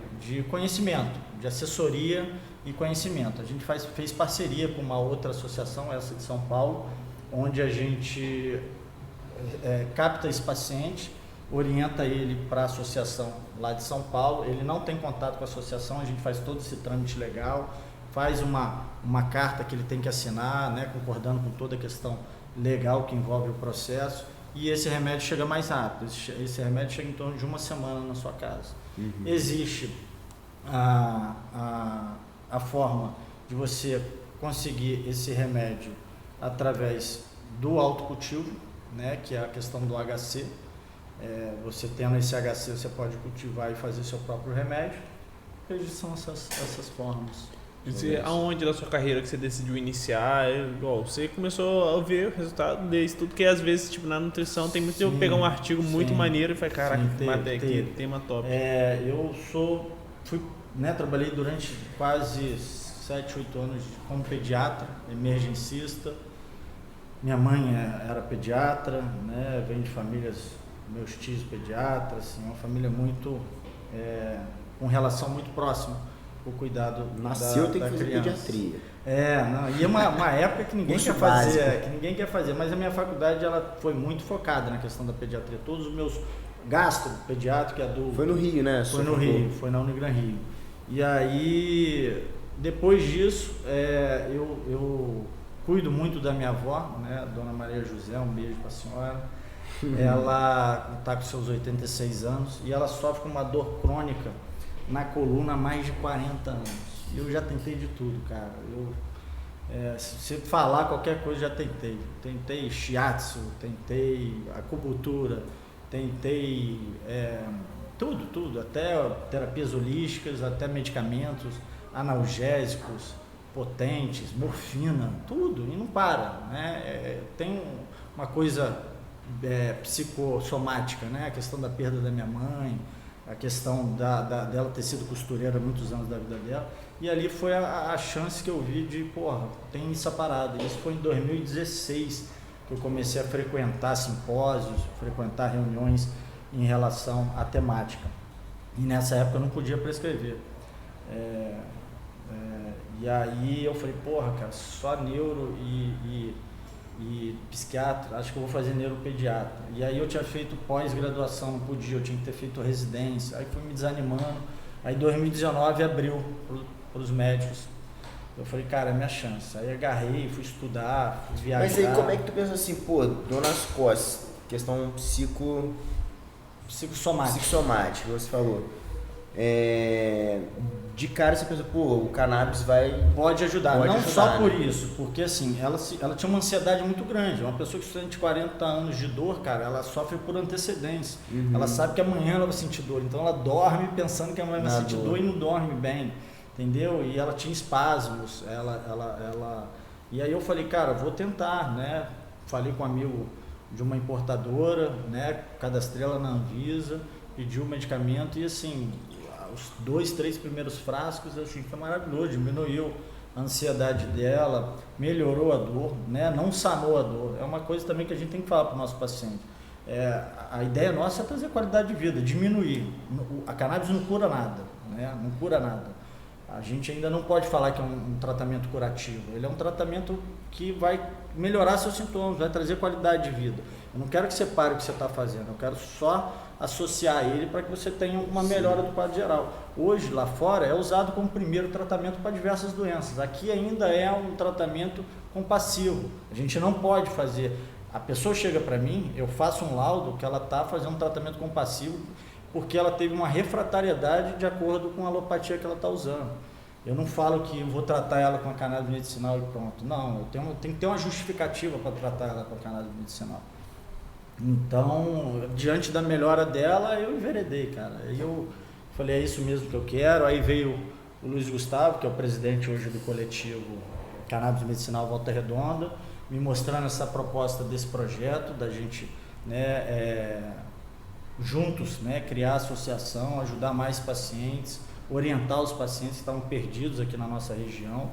conhecimento, de assessoria e conhecimento. A gente fez parceria com uma outra associação, essa de São Paulo, onde a gente capta esse paciente, orienta ele para a associação lá de São Paulo. Ele não tem contato com a associação, a gente faz todo esse trâmite legal, faz uma carta que ele tem que assinar, né, concordando com toda a questão legal que envolve o processo, e esse remédio chega mais rápido. Esse remédio chega em torno de 1 semana na sua casa. Existe a forma de você conseguir esse remédio através do autocultivo, né, que é a questão do HC. Você tendo esse HC, você pode cultivar e fazer seu próprio remédio. São essas formas. Aonde na sua carreira que você decidiu iniciar? Você começou a ver o resultado desse tudo, que às vezes tipo, na nutrição tem muito de eu pegar um artigo muito maneiro e falar, caraca, matei aqui, tema top. Trabalhei durante quase 7, 8 anos como pediatra, emergencista. Minha mãe era pediatra, né? Vem de famílias, meus tios pediatras, assim, uma família muito, com relação muito próxima, o cuidado tem da que fazer criança. pediatria. E é uma época que ninguém quer fazer, mas a minha faculdade ela foi muito focada na questão da pediatria. Todos os meus gastro pediátrico e adulto. Foi no Rio, né? Foi no Rio, foi na Unigran Rio. E aí, depois disso, eu cuido muito da minha avó, né, Dona Maria José, um beijo para a senhora. Ela está com seus 86 anos e ela sofre com uma dor crônica na coluna há mais de 40 anos. Eu já tentei de tudo, cara. Se você falar qualquer coisa, já tentei. Tentei shiatsu, tentei acupuntura, tentei tudo, até terapias holísticas, até medicamentos, analgésicos, potentes, morfina, tudo, e não para, né? Tem uma coisa psicossomática, né? A questão da perda da minha mãe, a questão dela ter sido costureira há muitos anos da vida dela, e ali foi a chance que eu vi de, tem essa parada. Isso foi em 2016 que eu comecei a frequentar simpósios, frequentar reuniões em relação à temática. E nessa época eu não podia prescrever. E aí eu falei, porra, cara, só neuro e psiquiatra, acho que eu vou fazer neuropediatra. E aí eu tinha feito pós-graduação, não podia, eu tinha que ter feito residência, aí fui me desanimando. Aí 2019 abriu para os médicos. Eu falei, cara, é minha chance. Aí agarrei, fui estudar, fui viajar. Mas aí como é que tu pensa assim, pô, dor nas costas, questão psicossomática, que você falou. De cara você pensa, pô, o cannabis pode ajudar. Não só por isso, porque assim, ela tinha uma ansiedade muito grande. Uma pessoa que sente 40 anos de dor, cara, ela sofre por antecedência. Ela sabe que amanhã ela vai sentir dor, então ela dorme pensando que amanhã vai sentir dor e não dorme bem, entendeu? E ela tinha espasmos, E aí eu falei, cara, vou tentar, né? Falei com um amigo de uma importadora, né? Cadastrei ela na Anvisa, pedi o medicamento e assim, os 2, 3 primeiros frascos, assim, foi maravilhoso, diminuiu a ansiedade dela, melhorou a dor, né? Não sanou a dor. É uma coisa também que a gente tem que falar para o nosso paciente. A ideia nossa é trazer qualidade de vida, diminuir. A cannabis não cura nada, né? Não cura nada. A gente ainda não pode falar que é um tratamento curativo. Ele é um tratamento que vai melhorar seus sintomas, vai trazer qualidade de vida. Eu não quero que você pare o que você está fazendo, eu quero só associar ele para que você tenha uma melhora do quadro geral. Hoje, lá fora, é usado como primeiro tratamento para diversas doenças. Aqui ainda é um tratamento compassivo. A gente não pode fazer. A pessoa chega para mim, eu faço um laudo que ela está fazendo um tratamento compassivo porque ela teve uma refratariedade de acordo com a alopatia que ela está usando. Eu não falo que eu vou tratar ela com a cannabis medicinal e pronto. Não, eu tenho que ter uma justificativa para tratar ela com a cannabis medicinal. Então, diante da melhora dela, eu enveredei, cara. Aí eu falei, é isso mesmo que eu quero. Aí veio o Luiz Gustavo, que é o presidente hoje do coletivo Cannabis Medicinal Volta Redonda, me mostrando essa proposta desse projeto, da gente, né, juntos, né, criar associação, ajudar mais pacientes, orientar os pacientes que estavam perdidos aqui na nossa região.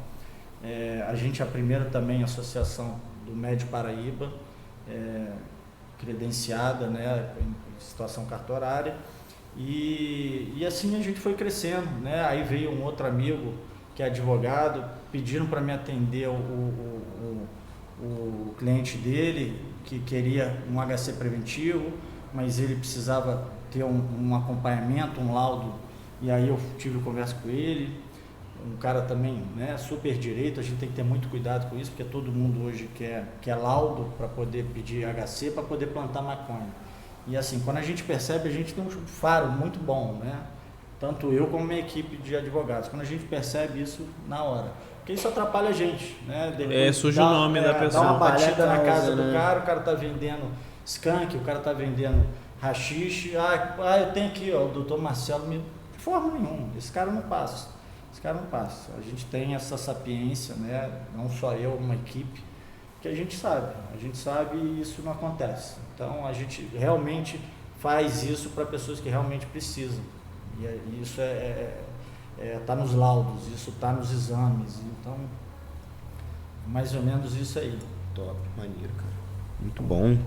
A gente é a primeira também associação do Médio Paraíba, credenciada, né, em situação cartorária, e assim a gente foi crescendo, né? Aí veio um outro amigo que é advogado, pediram para me atender o cliente dele, que queria um HC preventivo, mas ele precisava ter um acompanhamento, um laudo, e aí eu tive conversa com ele, um cara também, né, super direito. A gente tem que ter muito cuidado com isso, porque todo mundo hoje quer laudo para poder pedir HC, para poder plantar maconha. E assim, quando a gente percebe, a gente tem um faro muito bom, né? Tanto eu como minha equipe de advogados. Quando a gente percebe isso na hora, porque isso atrapalha a gente, né? Surge o nome da pessoa. Dá uma batida na casa do cara, o cara tá vendendo skunk, o cara tá vendendo haxixe. Eu tenho aqui, ó, o doutor Marcelo, de forma nenhuma, esse cara não passa. A gente tem essa sapiência, né? Não só eu, uma equipe, que a gente sabe e isso não acontece. Então a gente realmente faz isso para pessoas que realmente precisam. E isso tá nos laudos, isso tá nos exames. Então, mais ou menos isso aí. Top, maneiro, cara. Muito bom.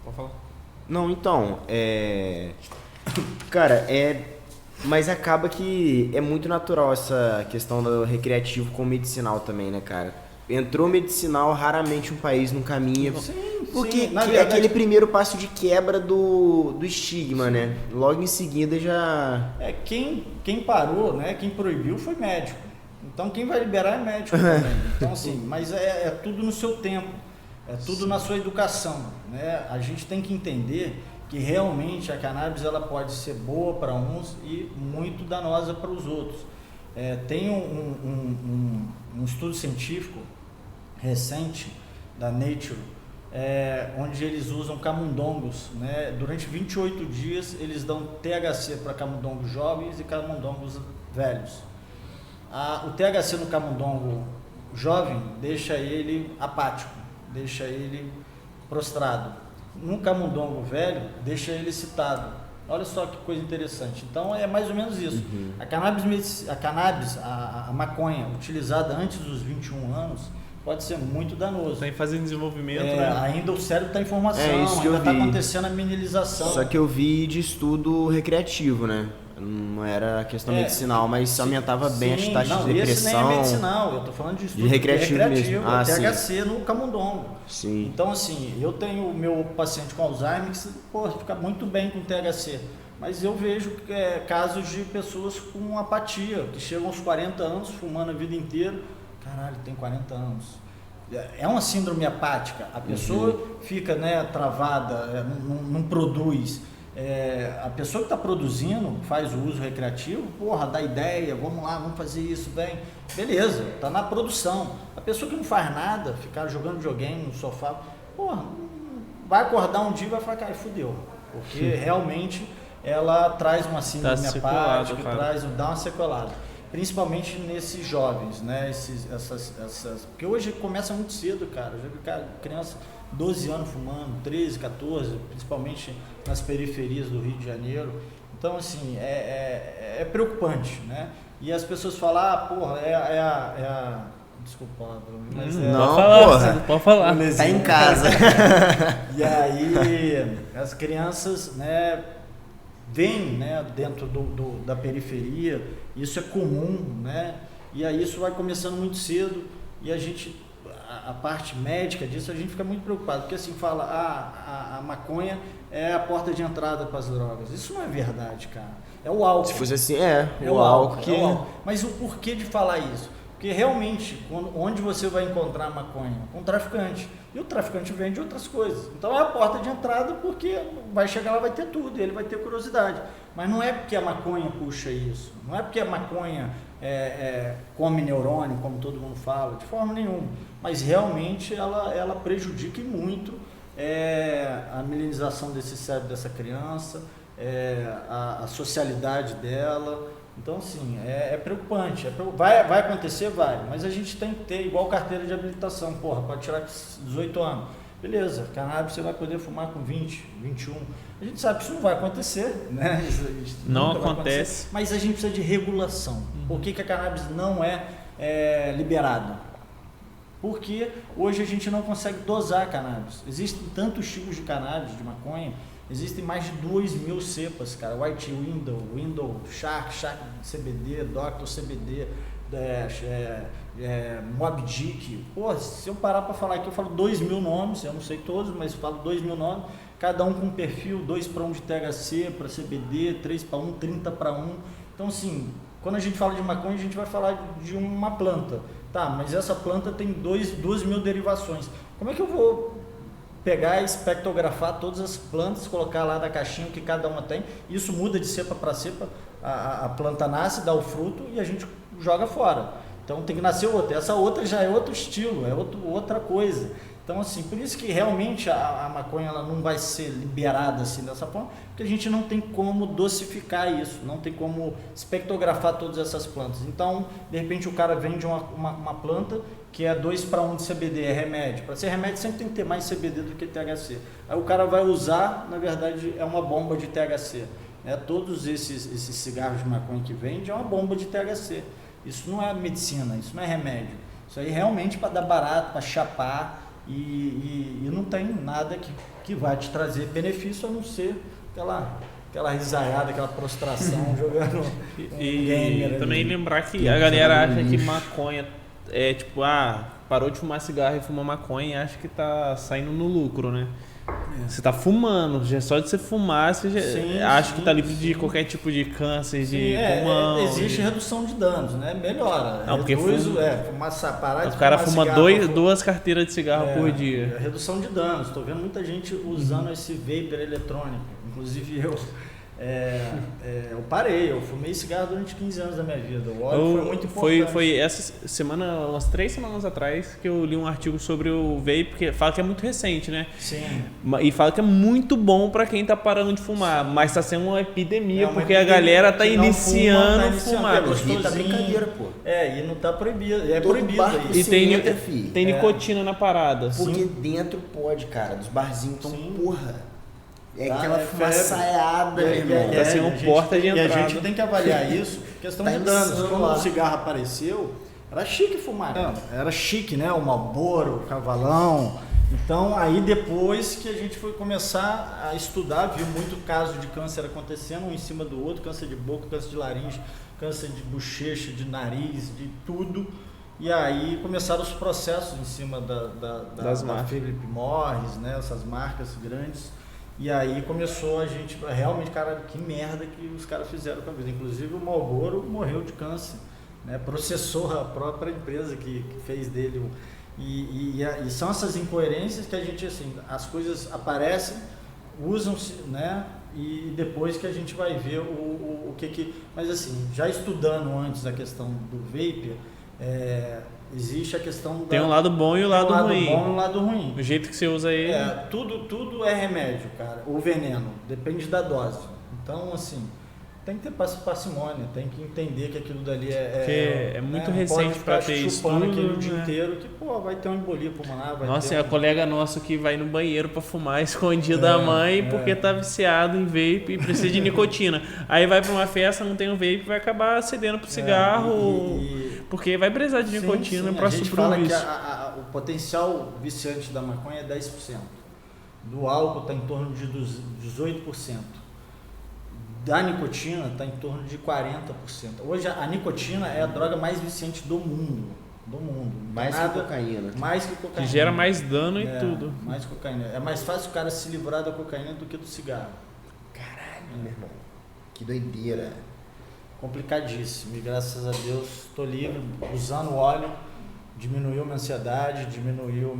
Pode falar? Não, então, cara, mas acaba que é muito natural essa questão do recreativo com medicinal também, né, cara? Entrou medicinal, raramente um país não caminha. Sim, porque sim, na é verdade, aquele primeiro passo de quebra do estigma, sim, né? Logo em seguida já... Quem parou, né? Quem proibiu foi médico. Então quem vai liberar é médico também. Então assim, mas é tudo no seu tempo. É tudo, sim, na sua educação, né? A gente tem que entender que realmente a cannabis ela pode ser boa para uns e muito danosa para os outros. Tem um estudo científico recente da Nature, onde eles usam camundongos, né? Durante 28 dias eles dão THC para camundongos jovens e camundongos velhos. O THC no camundongo jovem deixa ele apático, deixa ele prostrado. No camundongo velho, deixa ele excitado. Olha só que coisa interessante. Então é mais ou menos isso. A maconha utilizada antes dos 21 anos, pode ser muito danoso. Está em fase de desenvolvimento, né? Ainda o cérebro está em formação, isso que ainda eu está vi. acontecendo a minilização. Só que eu vi de estudo recreativo, né? Não era questão medicinal, mas aumentava bem as taxas de depressão. Esse nem é medicinal, eu tô falando de estudo recreativo mesmo. THC no camundongo. Sim. Então, assim, eu tenho o meu paciente com Alzheimer que fica muito bem com THC. Mas eu vejo casos de pessoas com apatia, que chegam aos 40 anos, fumando a vida inteira. Caralho, tem 40 anos. É uma síndrome apática. A pessoa fica, né, travada, não produz. A pessoa que está produzindo, faz o uso recreativo, dá ideia, vamos lá, vamos fazer isso, vem. Beleza, está na produção. A pessoa que não faz nada, ficar jogando videogame no sofá, vai acordar um dia e vai falar, cara, fudeu. Porque realmente ela traz uma síndrome apática, dá uma sequelada. Principalmente nesses jovens, né? Porque hoje começa muito cedo, cara. Eu já vi criança 12 anos fumando, 13, 14, principalmente nas periferias do Rio de Janeiro. Então, assim, é preocupante, né? E as pessoas falam, desculpa, mas pode falar. Tá em casa. E aí, as crianças, né, vêm, né, dentro da periferia, isso é comum, né? E aí isso vai começando muito cedo e a parte médica disso, a gente fica muito preocupado, porque assim fala, a maconha é a porta de entrada para as drogas. Isso não é verdade, cara. É o álcool. Se fosse assim, o álcool que... Mas o porquê de falar isso? Porque realmente, onde você vai encontrar maconha? Com o traficante. E o traficante vende outras coisas. Então é a porta de entrada porque vai chegar lá, vai ter tudo, e ele vai ter curiosidade. Mas não é porque a maconha puxa isso. Não é porque a maconha come neurônio, como todo mundo fala, de forma nenhuma. Mas realmente ela prejudica muito a milenização desse cérebro dessa criança, a socialidade dela. Então, assim, é preocupante. Vai acontecer? Vai. Mas a gente tem que ter igual carteira de habilitação. Pode tirar 18 anos. Beleza, cannabis você vai poder fumar com 20, 21. A gente sabe que isso não vai acontecer, né? Isso não acontece. Mas a gente precisa de regulação. Por que a cannabis não é liberada? Porque hoje a gente não consegue dosar cannabis. Existem tantos tipos de cannabis, de maconha. Existem mais de 2.000 cepas, cara. White Window, Shark CBD, Dr. CBD, Mob Dick. Se eu parar para falar aqui, eu falo 2.000 nomes, eu não sei todos, mas eu falo 2.000 nomes, cada um com um perfil, 2 para 1 de THC, para CBD, 3 para 1, 30 para 1. Então, assim, quando a gente fala de maconha, a gente vai falar de uma planta. Tá, mas essa planta tem 2.000 derivações. Como é que eu vou pegar e espectrografar todas as plantas, colocar lá na caixinha que cada uma tem? Isso muda de cepa para cepa, a planta nasce, dá o fruto e a gente joga fora. Então tem que nascer outra. Essa outra já é outro estilo, outra coisa. Então, assim, por isso que realmente a maconha ela não vai ser liberada assim dessa forma, porque a gente não tem como dosificar isso, não tem como espectrografar todas essas plantas. Então, de repente, o cara vende uma planta que é 2 para 1 de CBD, é remédio. Para ser remédio sempre tem que ter mais CBD do que THC. Aí o cara vai usar, na verdade, é uma bomba de THC. Todos esses cigarros de maconha que vende é uma bomba de THC. Isso não é medicina, isso não é remédio. Isso aí realmente para dar barato, para chapar. E não tem nada que vai te trazer benefício a não ser aquela risaiada, aquela prostração jogando e também lembrar que a galera acha que maconha é tipo, parou de fumar cigarro e fuma maconha e acha que tá saindo no lucro, né? Você tá fumando, já só de você fumar, você já acha que tá livre de qualquer tipo de câncer, de pulmão. Existe redução de danos, né? Melhora. Não, porque parar de o cara fuma cigarro, duas carteiras de cigarro por dia. Redução de danos. Estou vendo muita gente usando esse vapor eletrônico. Inclusive eu parei, eu fumei cigarro durante 15 anos da minha vida. O óleo foi muito importante. Foi essa semana, umas 3 semanas atrás, que eu li um artigo sobre o vape, porque fala que é muito recente, né? Sim. E fala que é muito bom para quem tá parando de fumar, mas tá sendo uma epidemia, porque a galera tá iniciando a fumar. Tá brincadeira, pô. E não tá proibido. É proibido isso. E tem nicotina na parada. Porque dentro pode, cara. Dos barzinhos tão porra. Aquela fumaçaiada, irmão. Tá sendo porta de entrada. E a gente tem que avaliar isso, questão de danos. Quando o cigarro apareceu, Era chique fumar. Era chique, né? O Marlboro, o Cavalão. Então, aí depois que a gente foi começar a estudar, viu muito caso de câncer acontecendo, um em cima do outro, câncer de boca, câncer de laringe, câncer de bochecha, de nariz, de tudo. E aí começaram os processos em cima da Philip Morris, né? Essas marcas grandes. E aí começou a gente, realmente, cara, que merda que os caras fizeram com a vida. Inclusive o Marlboro morreu de câncer, né? Processou a própria empresa que fez dele. E são essas incoerências que a gente, assim, as coisas aparecem, usam-se, né? E depois que a gente vai ver o que... Mas assim, já estudando antes a questão do vape, existe a questão Tem um lado bom e o lado ruim. Bom e o lado ruim. O jeito que você usa ele... Tudo é remédio, cara. O veneno, depende da dose. Então, assim... Tem que ter parcimônia, tem que entender que aquilo dali é muito recente para ter isso tudo, aquele o dia inteiro, que vai ter uma embolia pulmonar. Nossa, a colega nossa que vai no banheiro para fumar escondido da mãe porque tá viciado em vape e precisa de nicotina. Aí vai para uma festa, não tem um vape, vai acabar cedendo pro cigarro, porque vai precisar de nicotina para suprir o vício. O potencial viciante da maconha é 10%. Do álcool está em torno de 18%. Da nicotina está em torno de 40%. Hoje a nicotina é a droga mais viciante do mundo. Mais que cocaína. Mais que cocaína. Que gera mais dano e tudo. Mais cocaína. É mais fácil o cara se livrar da cocaína do que do cigarro. Caralho, meu irmão. Que doideira. Complicadíssimo. E graças a Deus estou livre, usando óleo, diminuiu minha ansiedade, diminuiu a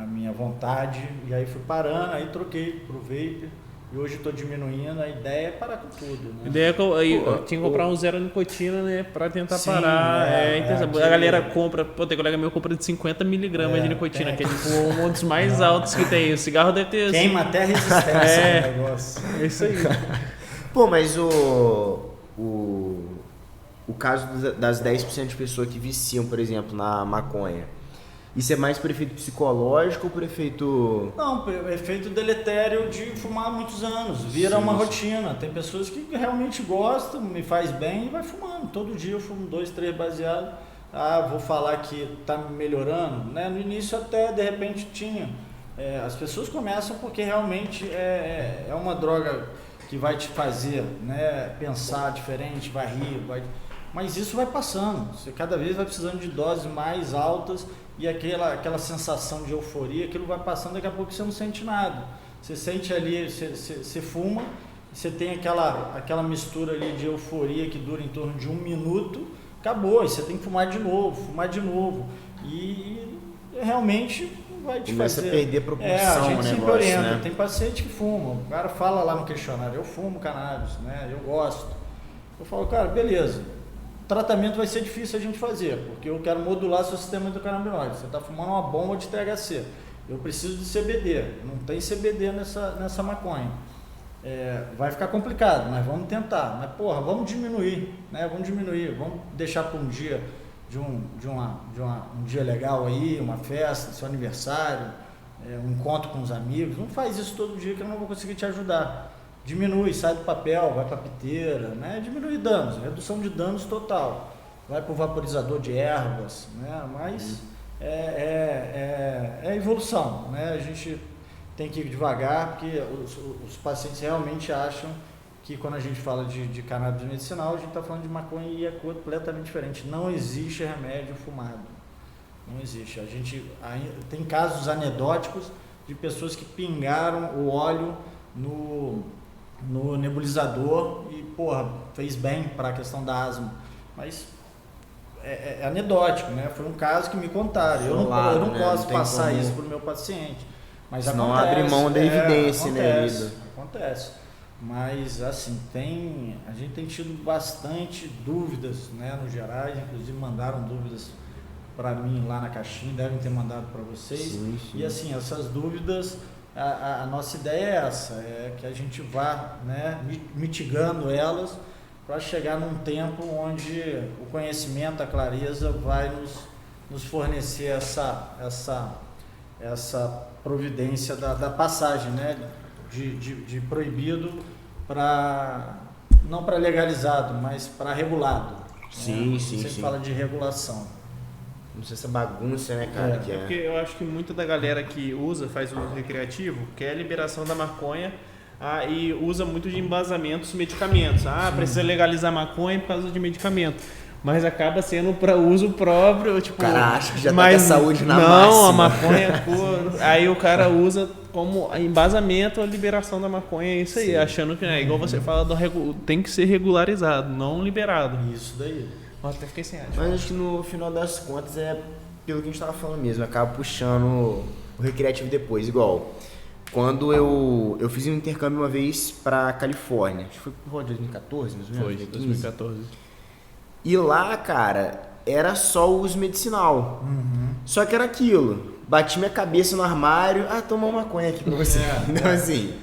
minha vontade. E aí fui parando, aí troquei pro vape. E hoje estou diminuindo, a ideia é parar com tudo. Né? A ideia é que eu tinha que comprar um zero nicotina, né? Pra tentar parar. A galera compra, tem colega meu que compra de 50 miligramas de nicotina, que é tipo um dos mais altos que tem. O cigarro deve ter. Queima até a resistência o negócio. É isso aí. Pô, mas o caso das 10% de pessoas que viciam, por exemplo, na maconha. Isso é mais por efeito psicológico ou por efeito... Não, efeito deletério de fumar há muitos anos. Vira uma rotina. Tem pessoas que realmente gostam, me faz bem e vai fumando. Todo dia eu fumo 2, 3 baseados. Vou falar que tá melhorando. Né? No início até, de repente, tinha. As pessoas começam porque realmente é uma droga que vai te fazer, né, pensar diferente, vai rir, mas isso vai passando. Você cada vez vai precisando de doses mais altas e aquela sensação de euforia, aquilo vai passando, daqui a pouco você não sente nada. Você sente ali, você fuma, você tem aquela mistura ali de euforia que dura em torno de 1 minuto, acabou, e você tem que fumar de novo. E realmente vai te começa fazer... a perder proporção a gente o sempre negócio, orienta, né? Tem paciente que fuma, o cara fala lá no questionário, eu fumo cannabis, né? Eu gosto. Eu falo, cara, beleza. Tratamento vai ser difícil a gente fazer, porque eu quero modular seu sistema endocannabinoide. Você está fumando uma bomba de THC. Eu preciso de CBD. Não tem CBD nessa maconha. Vai ficar complicado, mas vamos tentar. Mas, porra, vamos diminuir, né? Vamos deixar para um dia um dia legal aí, uma festa, seu aniversário, um encontro com os amigos. Não faz isso todo dia que eu não vou conseguir te ajudar. Diminui, sai do papel, vai para a piteira, né? Diminui danos, redução de danos total. Vai para o vaporizador de ervas, né? Mas é evolução, né? A gente tem que ir devagar, porque os pacientes realmente acham que quando a gente fala de cannabis medicinal, a gente está falando de maconha e é completamente diferente. Não existe remédio fumado. Não existe. A gente tem casos anedóticos de pessoas que pingaram o óleo no nebulizador e, porra, fez bem para a questão da asma. Mas é anedótico, né? Foi um caso que me contaram. Eu não posso passar isso para o meu paciente. Mas não acontece, abre mão da evidência, acontece, né? Acontece. Mas, assim, a gente tem tido bastante dúvidas, né, no gerais. Inclusive, mandaram dúvidas para mim lá na caixinha, devem ter mandado para vocês. Sim. E, assim, essas dúvidas... A nossa ideia é essa, é que a gente vá, né, mitigando elas para chegar num tempo onde o conhecimento, a clareza vai nos fornecer essa providência da passagem, né, de proibido para não para legalizado, mas para regulado. Sim, né? sim, Você sim. fala de regulação. Não sei essa bagunça, né, cara? Que Porque eu acho que muita da galera que faz uso recreativo, quer a liberação da maconha e usa muito de embasamentos medicamentos. Precisa legalizar maconha por causa de medicamento. Mas acaba sendo para uso próprio, tipo... O cara acha que já tá com a saúde na máxima. Não, a maconha... aí o cara usa como embasamento a liberação da maconha, é isso aí. Sim. Achando que, igual você fala, tem que ser regularizado, não liberado. Isso daí. Eu até fiquei sem ar. Mas acho que no final das contas é pelo que a gente tava falando mesmo. Acaba puxando o recreativo depois. Igual, quando eu fiz um intercâmbio uma vez pra Califórnia. Acho que foi por volta de 2014, mais ou menos. Foi, 2014. E lá, cara, era só o uso medicinal. Só que era aquilo. Bati minha cabeça no armário, toma uma maconha aqui pra você. Então, assim,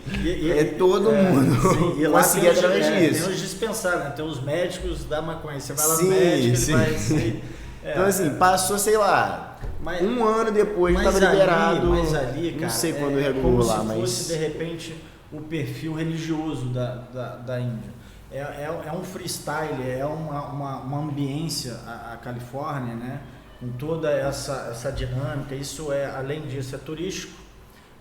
todo mundo conseguia através disso. Tem os dispensários, né? Tem os médicos da maconha. Você vai lá no médico, ele vai... Então, assim, passou, sei lá, um ano depois já tava liberado. Mas ali, cara, não sei quando regulou lá, mas... como se fosse, de repente, o perfil religioso da Índia. É um freestyle, é uma ambiência, a Califórnia, né? Com toda essa dinâmica. Isso além disso, é turístico.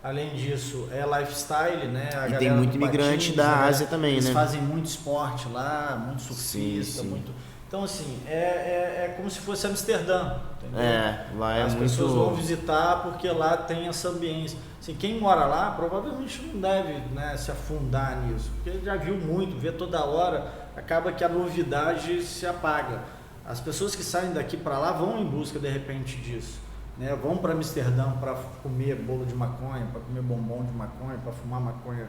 Além disso, é lifestyle, né? E tem muito imigrante da Ásia também, eles né? Eles fazem muito esporte lá, muito surfista, muito... Então, assim, é como se fosse Amsterdã, entendeu? Lá é As muito... pessoas vão visitar porque lá tem essa ambiência. Assim, quem mora lá provavelmente não deve, né, se afundar nisso, porque já viu muito, vê toda hora, acaba que a novidade se apaga. As pessoas que saem daqui para lá vão em busca, de repente, disso. Né? Vão para Amsterdã para comer bolo de maconha, para comer bombom de maconha, para fumar maconha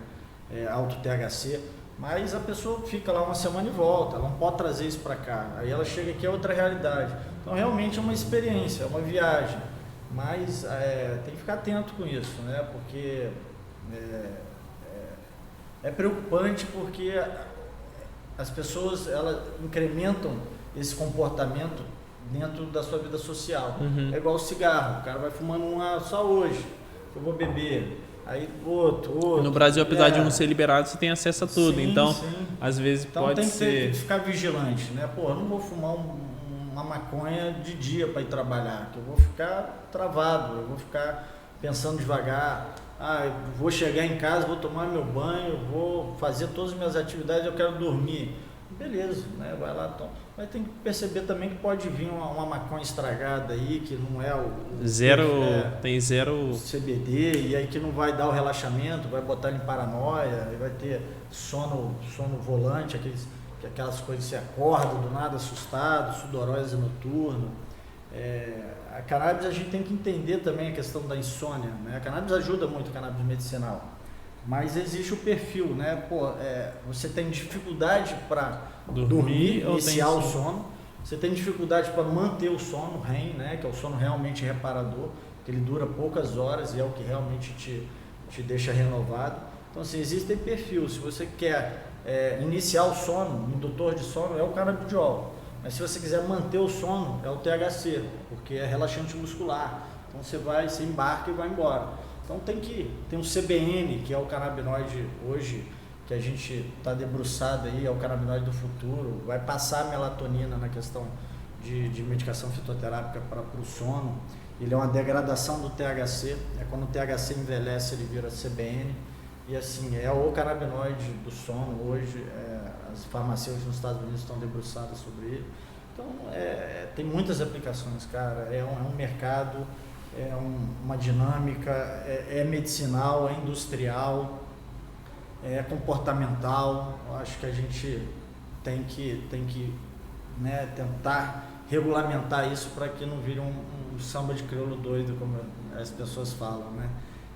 alto THC. Mas a pessoa fica lá uma semana e volta, ela não pode trazer isso para cá. Aí ela chega aqui, é outra realidade. Então, realmente é uma experiência, é uma viagem. Mas tem que ficar atento com isso, né? Porque é preocupante, porque as pessoas elas incrementam esse comportamento dentro da sua vida social. É igual o cigarro, o cara vai fumando só hoje, eu vou beber. Aí outro. No Brasil, apesar de não ser liberado, você tem acesso a tudo. Sim, então, sim. Às vezes pode ser... Tem que ficar vigilante, né? Pô, eu não vou fumar uma maconha de dia para ir trabalhar, que eu vou ficar travado, eu vou ficar pensando devagar. Eu vou chegar em casa, vou tomar meu banho, vou fazer todas as minhas atividades, eu quero dormir. Beleza, né? Vai lá, toma. Mas tem que perceber também que pode vir uma maconha estragada aí, que não é tem zero CBD, e aí que não vai dar o relaxamento, vai botar ele em paranoia, e vai ter sono volante, aquelas coisas que você acorda do nada assustado, sudorese noturna. A cannabis, a gente tem que entender também a questão da insônia, né? A cannabis ajuda muito, a cannabis medicinal. Mas existe o perfil, né? Você tem dificuldade para dormir, iniciar o sono. Você tem dificuldade para manter o sono, REM, né? Que é o sono realmente reparador, que ele dura poucas horas e é o que realmente te deixa renovado. Então, assim, existem perfis. Se você quer iniciar o sono, indutor de sono é o canabidiol. Mas se você quiser manter o sono, é o THC, porque é relaxante muscular. Então, você embarca e vai embora. Então tem um CBN, que é o canabinoide hoje, que a gente está debruçado aí, é o canabinoide do futuro, vai passar a melatonina na questão de medicação fitoterápica para o sono. Ele é uma degradação do THC, quando o THC envelhece ele vira CBN, e assim, é o canabinoide do sono hoje, as farmacêuticas nos Estados Unidos estão debruçadas sobre ele. Então tem muitas aplicações, cara, é um mercado... uma dinâmica, é medicinal, é industrial, é comportamental. Eu acho que a gente tem que né, tentar regulamentar isso para que não vire um samba de crioulo doido, como as pessoas falam, né?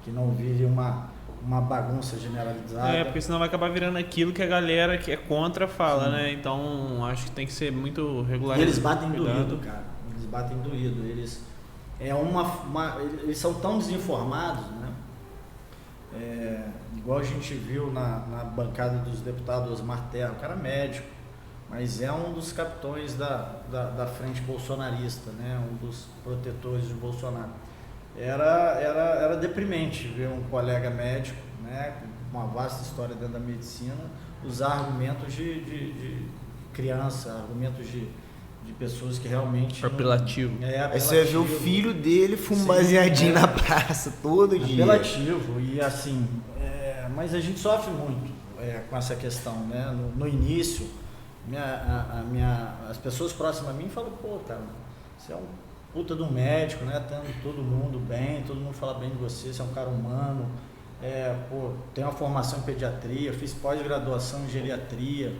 Que não vire uma bagunça generalizada. Porque senão vai acabar virando aquilo que a galera que é contra fala, né? Então acho que tem que ser muito regularizado. Eles batem doído, cara. Eles batem doído. Eles são tão desinformados, né? Igual a gente viu na bancada dos deputados Osmar Terra, o cara é médico, mas é um dos capitões da frente bolsonarista, né? Um dos protetores de Bolsonaro. Era deprimente ver um colega médico, né, com uma vasta história dentro da medicina, usar argumentos de criança, argumentos de pessoas que realmente... Apelativo. Aí você vai ver o filho dele fumando baseadinho na praça todo dia. Apelativo. E assim, mas a gente sofre muito com essa questão, né? No início, as pessoas próximas a mim falam, pô, cara, você é um puta de um médico, né? Tendo todo mundo bem, todo mundo fala bem de você, você é um cara humano, tem uma formação em pediatria, fiz pós-graduação em geriatria,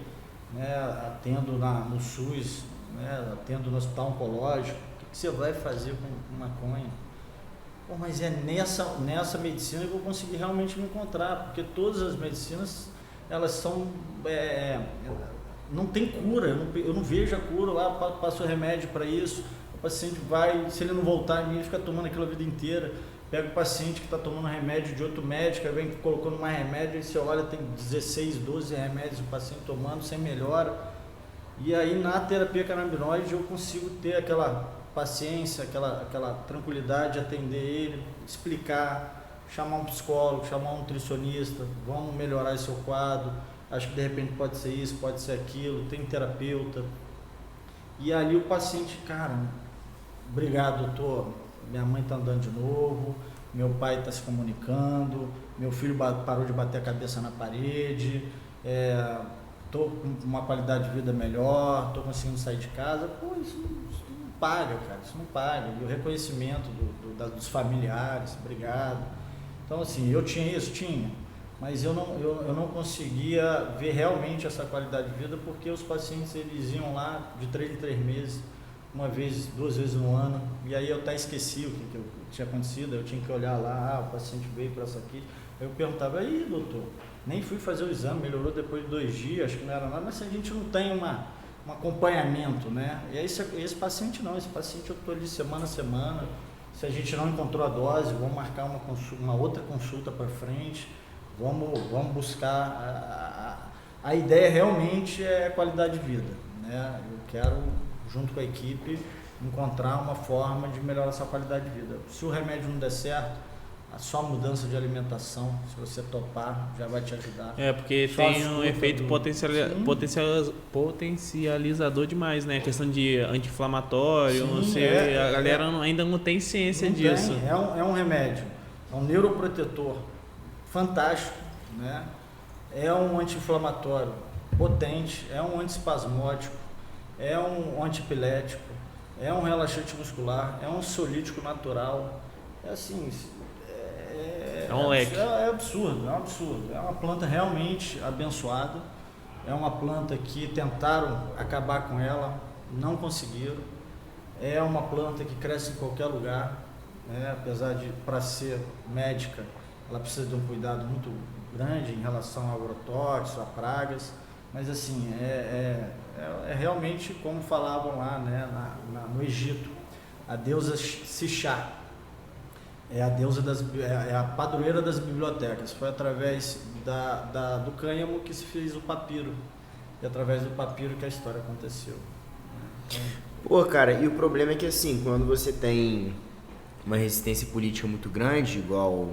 né? Atendo no SUS, né? Atendo no hospital oncológico. O que você vai fazer com maconha? Pô, mas é nessa medicina que eu vou conseguir realmente me encontrar, porque todas as medicinas, elas são... não tem cura, eu não vejo a cura lá, passo remédio para isso, o paciente vai, se ele não voltar em mim, ele fica tomando aquilo a vida inteira. Pega o paciente que está tomando remédio de outro médico, aí vem colocando mais remédio, aí você olha, tem 16, 12 remédios o paciente tomando, sem melhora. E aí na terapia canabinoide eu consigo ter aquela paciência, aquela tranquilidade de atender ele, explicar, chamar um psicólogo, chamar um nutricionista, vamos melhorar esse seu quadro, acho que de repente pode ser isso, pode ser aquilo, tem terapeuta. E ali o paciente, cara, obrigado, doutor, minha mãe está andando de novo, meu pai está se comunicando, meu filho parou de bater a cabeça na parede, estou com uma qualidade de vida melhor, estou conseguindo sair de casa. Pô, isso não paga, cara, isso não paga. E o reconhecimento dos familiares, obrigado. Então, assim, eu tinha isso? Tinha. Mas eu não conseguia ver realmente essa qualidade de vida, porque os pacientes, eles iam lá de 3 em 3 meses, uma vez, 2 vezes no ano, e aí eu até esqueci o que tinha acontecido, eu tinha que olhar lá, o paciente veio para essa aqui, aí eu perguntava, aí doutor, nem fui fazer o exame, melhorou depois de 2 dias, acho que não era nada, mas a gente não tem um acompanhamento, né? E aí esse paciente não, esse paciente eu estou ali semana a semana, se a gente não encontrou a dose, vamos marcar uma outra consulta para frente, vamos buscar, a ideia realmente é qualidade de vida, né? Eu quero, junto com a equipe, encontrar uma forma de melhorar essa qualidade de vida. Se o remédio não der certo, só mudança de alimentação, se você topar, já vai te ajudar. Porque só tem um efeito potencializador demais, né? A questão de anti-inflamatório, a galera ainda não tem ciência disso. É um remédio, é um neuroprotetor fantástico, né? É um anti-inflamatório potente, é um antiespasmódico, é um antipilético, é um relaxante muscular, é um ansiolítico natural. É assim, é um leque. É absurdo, é um absurdo. É uma planta realmente abençoada, é uma planta que tentaram acabar com ela, não conseguiram. É uma planta que cresce em qualquer lugar, né? Apesar de, para ser médica, ela precisa de um cuidado muito grande em relação a agrotóxicos, a pragas, mas assim, é realmente como falavam lá, né, no Egito, a deusa Sixá, é a deusa é a padroeira das bibliotecas. Foi através do cânhamo que se fez o papiro, e através do papiro que a história aconteceu. Então... Pô, cara, e o problema é que assim, quando você tem uma resistência política muito grande, igual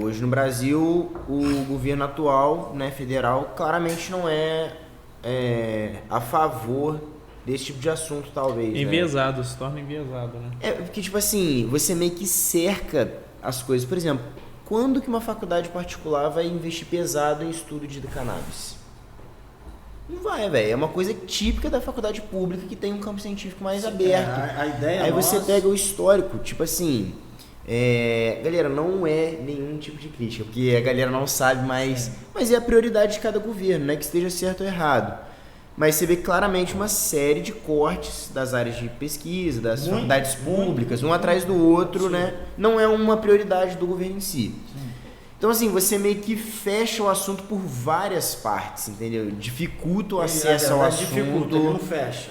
hoje no Brasil, o governo atual, né, federal, claramente não é a favor desse tipo de assunto, talvez. Enviesado, né? Se torna enviesado, né? Porque, tipo assim, você meio que cerca as coisas. Por exemplo, quando que uma faculdade particular vai investir pesado em estudo de cannabis? Não vai, velho. É uma coisa típica da faculdade pública que tem um campo científico mais aberto. A ideia Aí você pega o histórico, tipo assim... galera, não é nenhum tipo de crítica, porque a galera não sabe mais, mas é a prioridade de cada governo, não é que esteja certo ou errado, mas você vê claramente uma série de cortes das áreas de pesquisa, das faculdades públicas, um atrás do outro, né? Não é uma prioridade do governo em si. Então assim, você meio que fecha o assunto por várias partes, entendeu? Dificulta o acesso ao assunto. Dificulta, ele não fecha.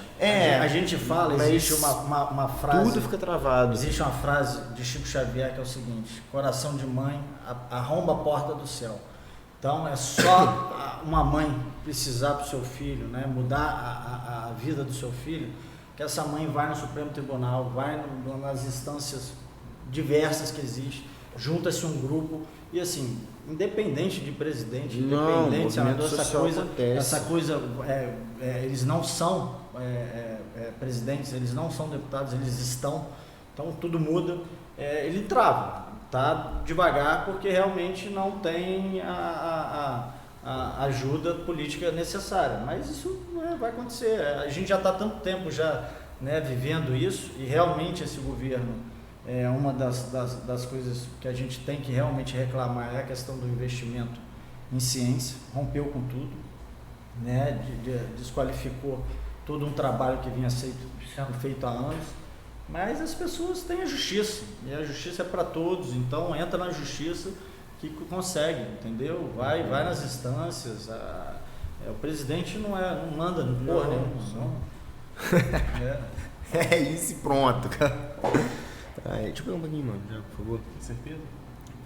A gente fala, existe uma frase... Tudo fica travado. Existe uma frase de Chico Xavier que é o seguinte: coração de mãe arromba a porta do céu. Então é só uma mãe precisar para o seu filho, né, mudar a vida do seu filho, que essa mãe vai no Supremo Tribunal, vai nas instâncias diversas que existem, junta-se um grupo e assim, independente de presidente, Não, independente de senador, essa coisa eles não são presidentes, eles não são deputados, eles estão, então tudo muda, ele trava, tá devagar porque realmente não tem a ajuda política necessária, mas isso vai acontecer, a gente já está há tanto tempo já, né, vivendo isso e realmente esse governo uma das coisas que a gente tem que realmente reclamar é a questão do investimento em ciência, rompeu com tudo, né, desqualificou todo um trabalho que vinha sendo feito há anos, mas as pessoas têm a justiça, e a justiça é para todos, então entra na justiça que consegue, entendeu? Vai nas instâncias, o presidente não manda no porra nenhuma, É isso e pronto, cara. Deixa eu pegar um pouquinho, mano, já, por favor. Com certeza?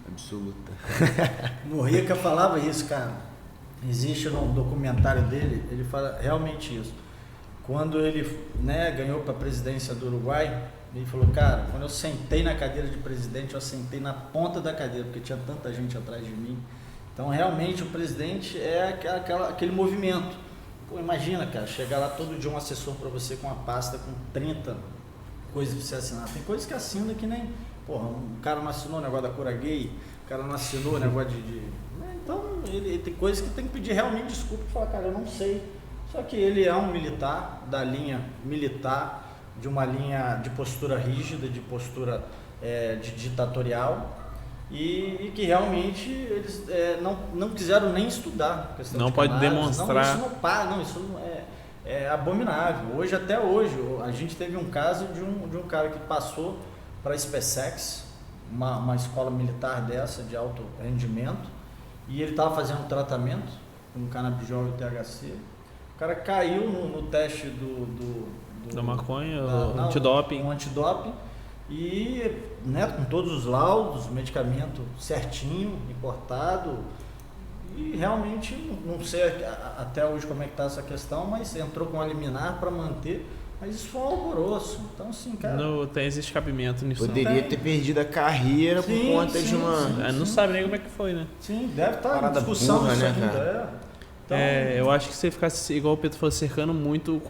Absoluta. Mujica falava isso, cara. Existe no documentário dele, ele fala realmente isso. Quando ele, né, ganhou para a presidência do Uruguai, ele falou, cara, quando eu sentei na cadeira de presidente, eu sentei na ponta da cadeira, porque tinha tanta gente atrás de mim. Então, realmente, o presidente é aquele movimento. Pô, imagina, cara, chegar lá todo dia um assessor para você com uma pasta com 30 coisas para você assinar. Tem coisas que assina que nem... Porra, o cara não assinou o negócio da cura gay, o cara não assinou o negócio de... Então, ele tem coisas que tem que pedir realmente desculpa e falar, cara, eu não sei. Só que ele é um militar, da linha militar, de uma linha de postura rígida, de postura de ditatorial, e que realmente eles não quiseram nem estudar. A questão não de pode cannabis. demonstrar. Isso não é abominável. Hoje, até hoje, a gente teve um caso de um cara que passou para a SpaceX, uma escola militar dessa, de alto rendimento, e ele estava fazendo um tratamento com canabidiol e THC. O cara caiu no teste da maconha, antidoping. Um antidoping e, né, com todos os laudos, medicamento certinho, importado, e realmente não sei até hoje como é que está essa questão, mas entrou com a liminar para manter, mas isso foi um alvoroço. Então, assim, cara... Não tem esse cabimento nisso. Poderia ter perdido a carreira por conta de uma... Não sabe nem como é que foi, né? Sim, deve estar em discussão burra, isso né, ainda, cara? Então, eu acho que você ficasse, igual o Pedro falou, cercando muito,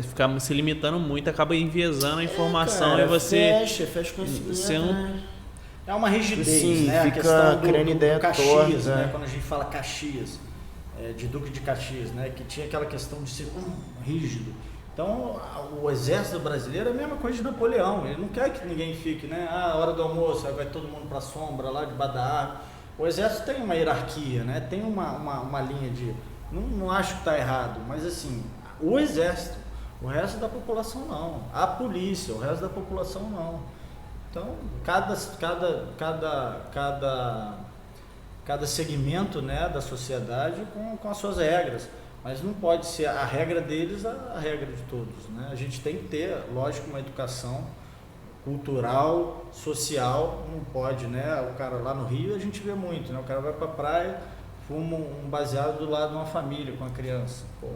ficar se limitando muito, acaba enviesando a informação, cara, e você... Fecha com isso. Você não... É uma rigidez, sim, né? Fica a questão criando ideia do Caxias, torta, né? Quando a gente fala Caxias, de Duque de Caxias, né? Que tinha aquela questão de ser rígido. Então, o exército brasileiro é a mesma coisa de Napoleão. Ele não quer que ninguém fique, né? Hora do almoço, aí vai todo mundo para a sombra lá, debaixo da árvore. O exército tem uma hierarquia, né? Tem uma linha de... Não acho que está errado, mas assim, o exército, o resto da população não. A polícia, o resto da população não. Então, cada segmento, né, da sociedade com as suas regras, mas não pode ser a regra deles a regra de todos, né? A gente tem que ter, lógico, uma educação cultural, social, não pode, né? O cara lá no Rio a gente vê muito, né? O cara vai pra praia, fuma um baseado do lado de uma família com a criança. Pô,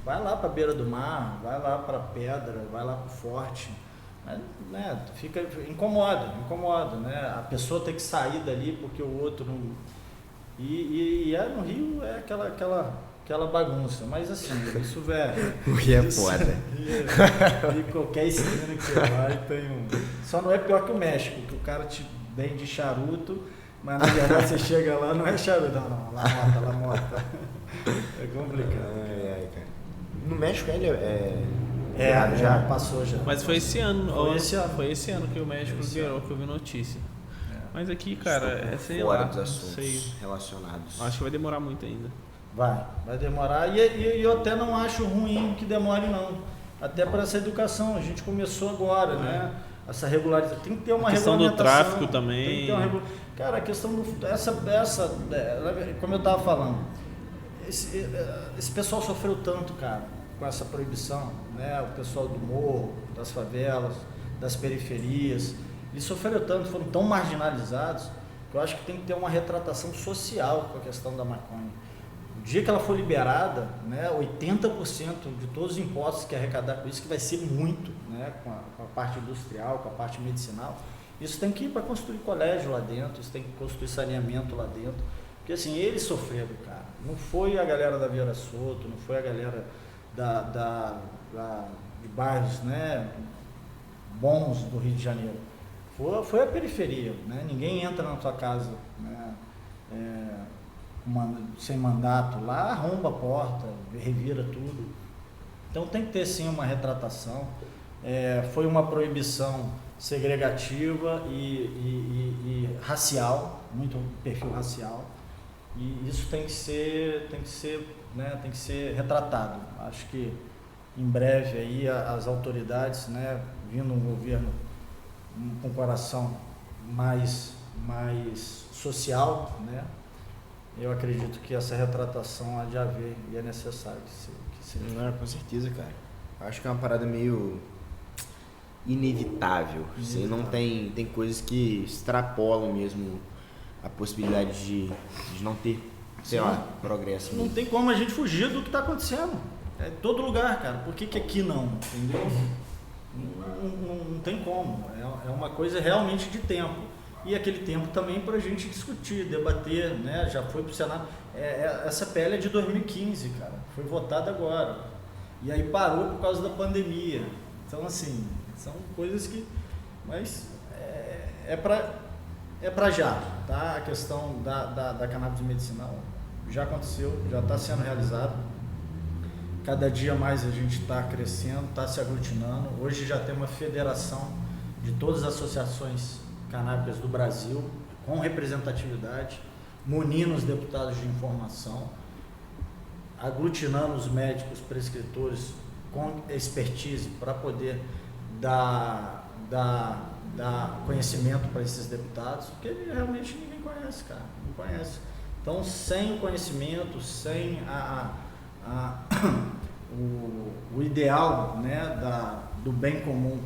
vai lá pra beira do mar, vai lá pra pedra, vai lá pro forte. Mas, né, incomoda, né? A pessoa tem que sair dali porque o outro não... no Rio é aquela bagunça, mas assim, isso, velho... O Rio é foda. E qualquer esquina que você vai tem um... Só não é pior que o México, que o cara te vende charuto, mas na verdade você chega lá, não é charuto, não, lá mota. É complicado. Cara. No México ele já passou já. Mas foi esse ano. Foi esse ano que o México virou, que eu vi notícia. Mas aqui, cara, sei fora lá. Dos assuntos sei. relacionados. Acho que vai demorar muito ainda. Vai demorar. E eu até não acho ruim que demore, não. Até para essa educação. A gente começou agora, né? Essa regularização. Tem que ter uma regulamentação. A questão do tráfico Tem também. que ter cara, a questão como eu estava falando, esse pessoal sofreu tanto, cara, com essa proibição, né? O pessoal do morro, das favelas, das periferias, eles sofreram tanto, foram tão marginalizados, que eu acho que tem que ter uma retratação social com a questão da maconha. O dia que ela for liberada, né, 80% de todos os impostos que arrecadar com isso, que vai ser muito, né, com a parte industrial, com a parte medicinal, Isso tem que ir para construir colégio lá dentro, isso tem que construir saneamento lá dentro. Porque assim, eles sofreram, cara. Não foi a galera da Vieira Soto, não foi a galera de bairros, né, bons do Rio de Janeiro. Foi a periferia, né? Ninguém entra na tua casa, né, sem mandato lá, arromba a porta, revira tudo. Então tem que ter sim uma retratação. Foi uma proibição segregativa e racial, muito perfil racial, e isso tem que ser retratado. Acho que em breve aí as autoridades, né, vindo um governo com coração mais social, né, eu acredito que essa retratação há de haver e é necessário que seja. Não, com certeza, cara. Acho que é uma parada meio inevitável. Assim, não tem coisas que extrapolam mesmo a possibilidade de não ter, sei lá, progresso. Não tem como a gente fugir do que está acontecendo. É todo lugar, cara. Por que aqui não? Entendeu? Não tem como. É uma coisa realmente de tempo. E aquele tempo também para a gente discutir, debater, né? Já foi para o Senado. Essa PL é de 2015, cara. Foi votada agora. E aí parou por causa da pandemia. Então, assim, são coisas que... Mas é para já, tá? A questão da cannabis medicinal já aconteceu, já está sendo realizado. Cada dia mais a gente está crescendo, está se aglutinando. Hoje já tem uma federação de todas as associações canábicas do Brasil, com representatividade, munindo os deputados de informação, aglutinando os médicos, prescritores com expertise para poder dar conhecimento para esses deputados, porque realmente ninguém conhece, cara, não conhece. Então, sem o conhecimento, sem o ideal, né, do bem comum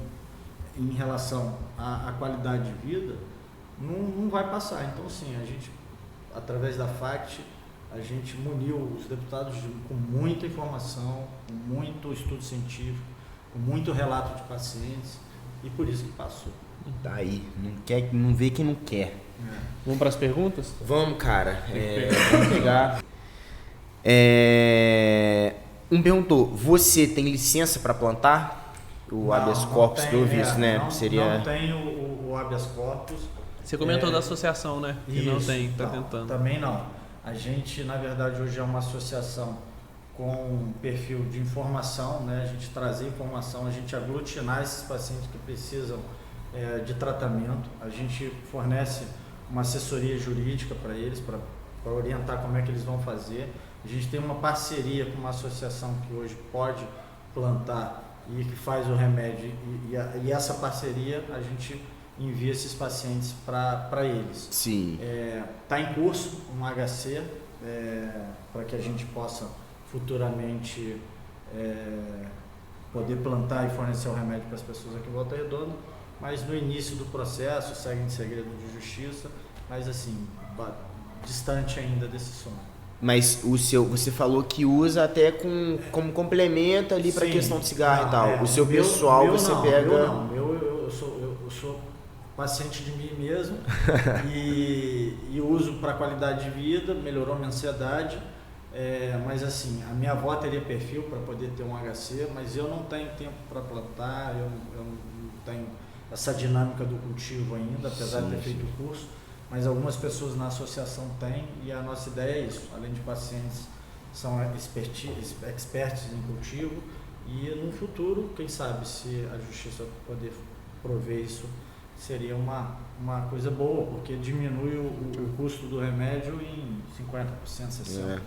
em relação à qualidade de vida, não vai passar. Então, assim, a gente, através da FACT, a gente muniu os deputados com muita informação, com muito estudo científico, com muito relato de pacientes, e por isso que passou. Tá aí, não vê quem não quer. Vamos para as perguntas? Vamos, cara. Vamos pegar. Um perguntou, você tem licença para plantar? O habeas corpus, pelo visto, né? Não tem o habeas corpus. Você comentou da associação, né? Que Isso, não tem, tá tentando. Também não. A gente, na verdade, hoje é uma associação com um perfil de informação, né? A gente trazer informação, a gente aglutinar esses pacientes que precisam de tratamento. A gente fornece uma assessoria jurídica para eles, para orientar como é que eles vão fazer. A gente tem uma parceria com uma associação que hoje pode plantar e que faz o remédio, e essa parceria a gente envia esses pacientes para eles. Sim. Está em curso um HC para que a gente possa futuramente poder plantar e fornecer o remédio para as pessoas aqui em Volta Redonda, mas no início do processo segue em segredo de justiça, mas assim, distante ainda desse sonho. Mas você falou que usa até como complemento ali para a questão do cigarro e tal. O seu pessoal você pega... Eu sou paciente de mim mesmo e uso para qualidade de vida, melhorou minha ansiedade, mas assim, a minha avó teria perfil para poder ter um HC, mas eu não tenho tempo para plantar, eu não tenho essa dinâmica do cultivo ainda, apesar de ter feito o curso. Mas algumas pessoas na associação têm, e a nossa ideia é isso, além de pacientes, são experts em cultivo, e no futuro, quem sabe, se a justiça poder prover isso, seria uma coisa boa, porque diminui o custo do remédio em 50%, 60%.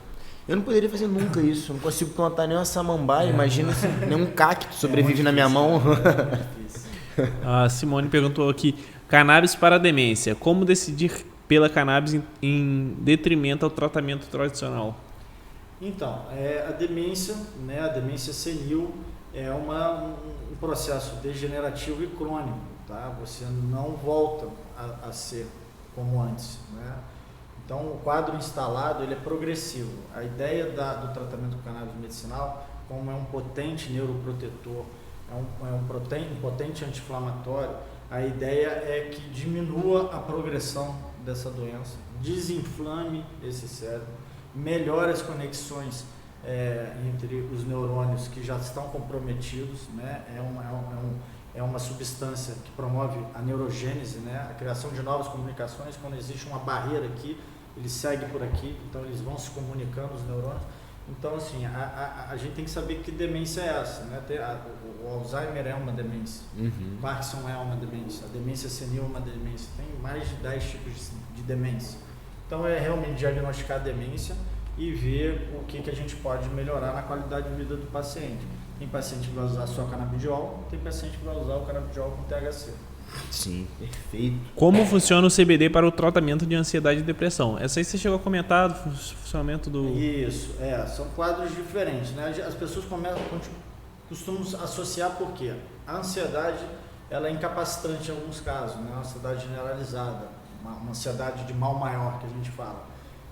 Eu não poderia fazer nunca isso, eu não consigo plantar nem uma samambaia, imagina se nenhum cacto sobrevive na minha mão. A Simone perguntou aqui, cannabis para a demência, como decidir pela cannabis em detrimento ao tratamento tradicional? Então, a demência, né, a demência senil é um processo degenerativo e crônico, tá? Você não volta a ser como antes, né? Então, o quadro instalado ele é progressivo. A ideia do tratamento com cannabis medicinal, como é um potente neuroprotetor, é um potente anti-inflamatório, A ideia é que diminua a progressão dessa doença, desinflame esse cérebro, melhore as conexões entre os neurônios que já estão comprometidos, né? É uma substância que promove a neurogênese, né? A criação de novas comunicações. Quando existe uma barreira aqui, ele segue por aqui, então eles vão se comunicando, os neurônios. Então, assim, a gente tem que saber que demência é essa, né? O Alzheimer é uma demência, Parkinson é uma demência, a demência senil é uma demência, tem mais de 10 tipos de demência. Então, é realmente diagnosticar a demência e ver o que a gente pode melhorar na qualidade de vida do paciente. Tem paciente que vai usar só canabidiol, tem paciente que vai usar o canabidiol com THC. Sim, perfeito. Como funciona o CBD para o tratamento de ansiedade e depressão? Essa aí você chegou a comentar do funcionamento do... Isso, são quadros diferentes, né? As pessoas costumam associar porque a ansiedade ela é incapacitante em alguns casos, né? Uma ansiedade generalizada, uma ansiedade de mal maior que a gente fala,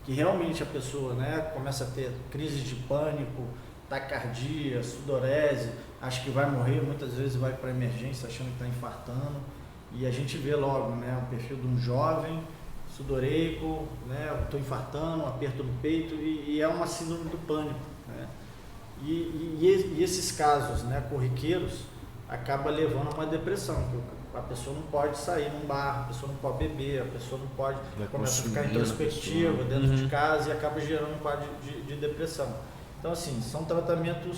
que realmente a pessoa, né, começa a ter crises de pânico, taquicardia, sudorese, acha que vai morrer, muitas vezes vai para emergência achando que está infartando, e a gente vê logo, né, o perfil de um jovem sudoreico, né, estou infartando, um aperto no peito, e é uma síndrome do pânico, né? E esses casos, né, corriqueiros acaba levando a uma depressão. A pessoa não pode sair num bar, a pessoa não pode beber, a pessoa não pode, começa a ficar introspectiva dentro de casa e acaba gerando um quadro de depressão. Então, assim, são tratamentos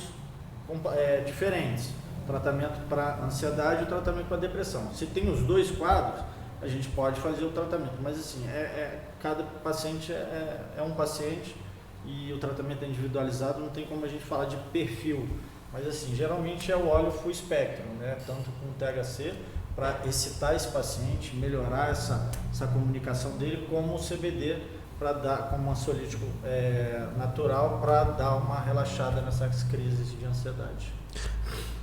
diferentes. Tratamento para ansiedade e tratamento para depressão. Se tem os dois quadros, a gente pode fazer o tratamento. Mas, assim, cada paciente é um paciente e o tratamento é individualizado, não tem como a gente falar de perfil. Mas, assim, geralmente é o óleo full spectrum, né? Tanto com o THC, para excitar esse paciente, melhorar essa comunicação dele, como o CBD, para dar como um ansiolítico natural, para dar uma relaxada nessas crises de ansiedade.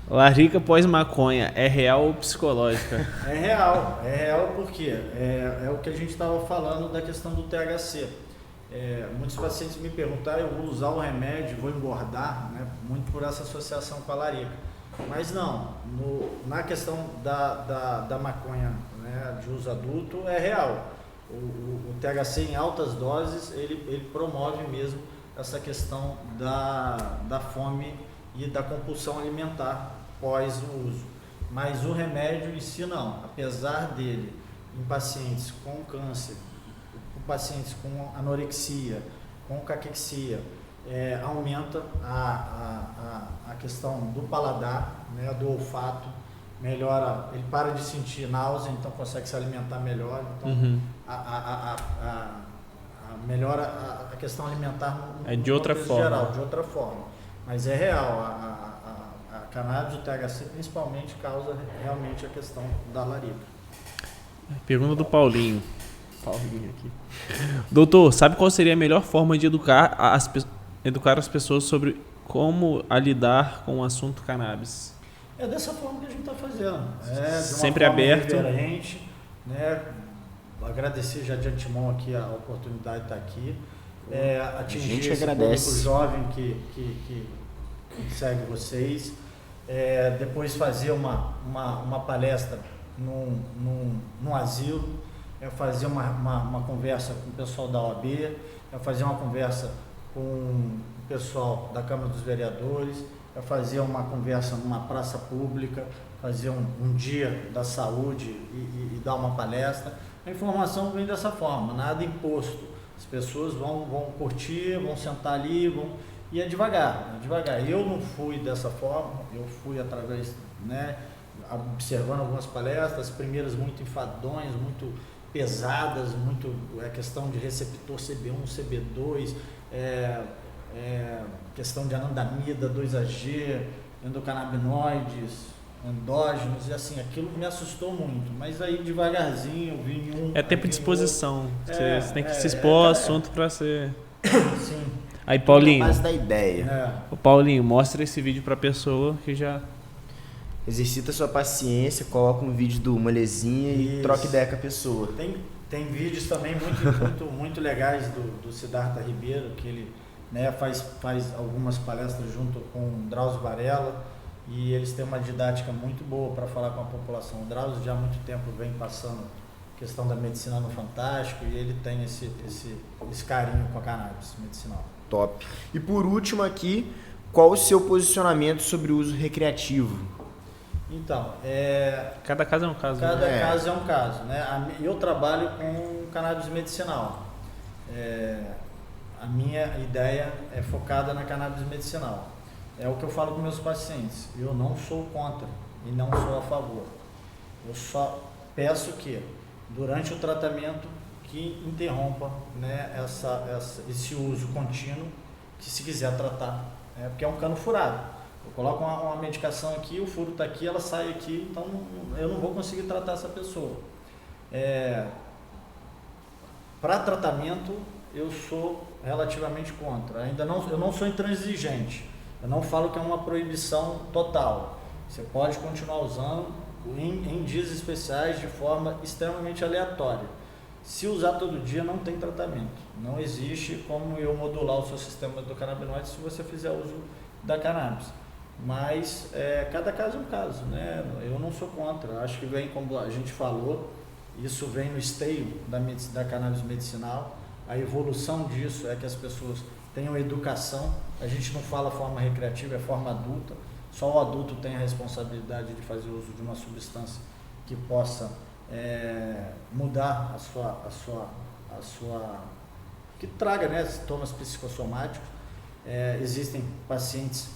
Larica pós-maconha, é real ou psicológica? É real porque é o que a gente estava falando da questão do THC. Muitos pacientes me perguntam, eu vou usar o remédio, vou engordar, né? Muito por essa associação com a larica. Mas não, na questão da maconha, né, de uso adulto, é real. O THC em altas doses, ele promove mesmo essa questão da fome e da compulsão alimentar pós o uso. Mas o remédio em si não, apesar dele, em pacientes com câncer, com pacientes com anorexia, com caquexia, aumenta a questão do paladar, né, do olfato, melhora, ele para de sentir náusea, então consegue se alimentar melhor, então melhora a questão alimentar de outra forma. Geral, de outra forma. Mas é real, a cannabis, o THC principalmente, causa realmente a questão da larica. Pergunta do Paulinho aqui. Doutor, sabe qual seria a melhor forma de educar as pessoas sobre como lidar com o assunto cannabis? É dessa forma que a gente está fazendo. Sempre aberto. Reverente, né? Agradecer já de antemão aqui a oportunidade de estar aqui. Atingir esse público jovem que segue vocês. Depois fazer uma palestra num asilo. Fazer uma conversa com o pessoal da OAB. Fazer uma conversa com o pessoal da Câmara dos Vereadores. Fazer uma conversa numa praça pública, fazer um dia da saúde e dar uma palestra. A informação vem dessa forma, nada imposto. As pessoas vão curtir, vão sentar ali, e é devagar. Eu não fui dessa forma, eu fui através, né, observando algumas palestras, as primeiras muito enfadonhas, muito pesadas, muito questão de receptor CB1, CB2, questão de anandamida, 2AG, endocannabinoides, endógenos, e assim, aquilo me assustou muito, mas aí devagarzinho eu vim em um... tempo de exposição, você tem que se expor ao assunto para ser... Sim. Aí, Paulinho, base da ideia. O Paulinho, mostra esse vídeo para a pessoa que já... Exercita sua paciência, coloca um vídeo do Molezinha e troca ideia com a pessoa. Tem vídeos também muito legais do Siddhartha Ribeiro, que ele, né, faz algumas palestras junto com Drauzio Varela, e eles têm uma didática muito boa para falar com a população. O Drauzio já há muito tempo vem passando questão da medicina no Fantástico e ele tem esse carinho com a cannabis medicinal. Top. E por último aqui, qual o seu posicionamento sobre o uso recreativo? Então, cada caso é um caso. Cada caso é um caso, né? Eu trabalho com cannabis medicinal. A minha ideia é focada na cannabis medicinal. É o que eu falo com meus pacientes. Eu não sou contra e não sou a favor. Eu só peço que, durante o tratamento, que interrompa, né, esse uso contínuo, que se quiser tratar, porque é um cano furado. Eu coloco uma medicação aqui, o furo está aqui, ela sai aqui, então eu não vou conseguir tratar essa pessoa. Para tratamento, eu sou relativamente contra. Eu não sou intransigente. Eu não falo que é uma proibição total. Você pode continuar usando em dias especiais de forma extremamente aleatória. Se usar todo dia, não tem tratamento. Não existe como eu modular o seu sistema do canabinoide se você fizer uso da cannabis. Mas cada caso é um caso, né? Eu não sou contra. Acho que vem, como a gente falou, isso vem no esteio da cannabis medicinal. A evolução disso é que as pessoas tenham educação. A gente não fala forma recreativa, é forma adulta. Só o adulto tem a responsabilidade de fazer uso de uma substância que possa mudar a sua que traga, né, sintomas psicossomáticos. Existem pacientes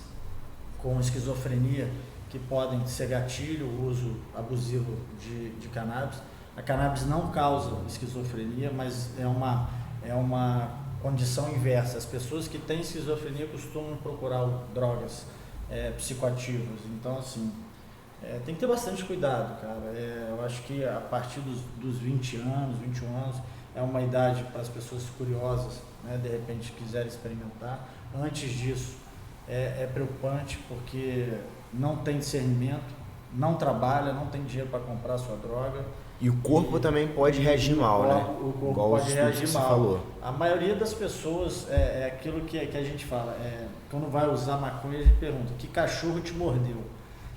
com esquizofrenia que podem ser gatilho, o uso abusivo de cannabis. A cannabis não causa esquizofrenia, mas é uma condição inversa. As pessoas que têm esquizofrenia costumam procurar drogas psicoativas. Então, assim, tem que ter bastante cuidado, cara. Eu acho que a partir dos 20 anos, 21 anos, é uma idade para as pessoas curiosas, né, de repente quiserem experimentar. Antes disso, é preocupante porque não tem discernimento, não trabalha, não tem dinheiro para comprar sua droga. E o corpo também pode reagir mal, né? O corpo igual pode reagir mal. Falou. A maioria das pessoas é aquilo que a gente fala. Quando vai usar maconha, a gente pergunta: que cachorro te mordeu?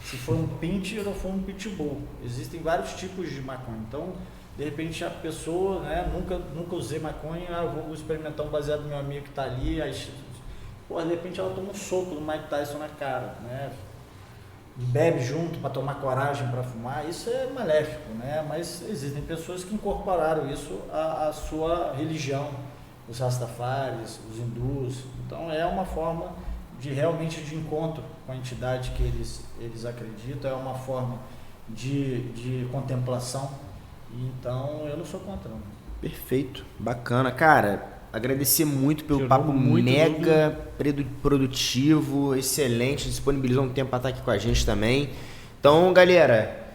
Se foi um pincher ou foi um pitbull. Existem vários tipos de maconha. Então, de repente, a pessoa, né, nunca usei maconha, vou experimentar um baseado do meu amigo que está ali. Aí, de repente, ela toma um soco do Mike Tyson na cara, né? Bebe junto para tomar coragem para fumar. Isso é maléfico, né? Mas existem pessoas que incorporaram isso à sua religião, os rastafaris, os hindus. Então é uma forma realmente de encontro com a entidade que eles acreditam, é uma forma de contemplação. Então eu não sou contra, não. Perfeito, bacana, cara. Agradecer muito pelo papo mega produtivo, excelente, disponibilizou um tempo para estar aqui com a gente também. Então, galera,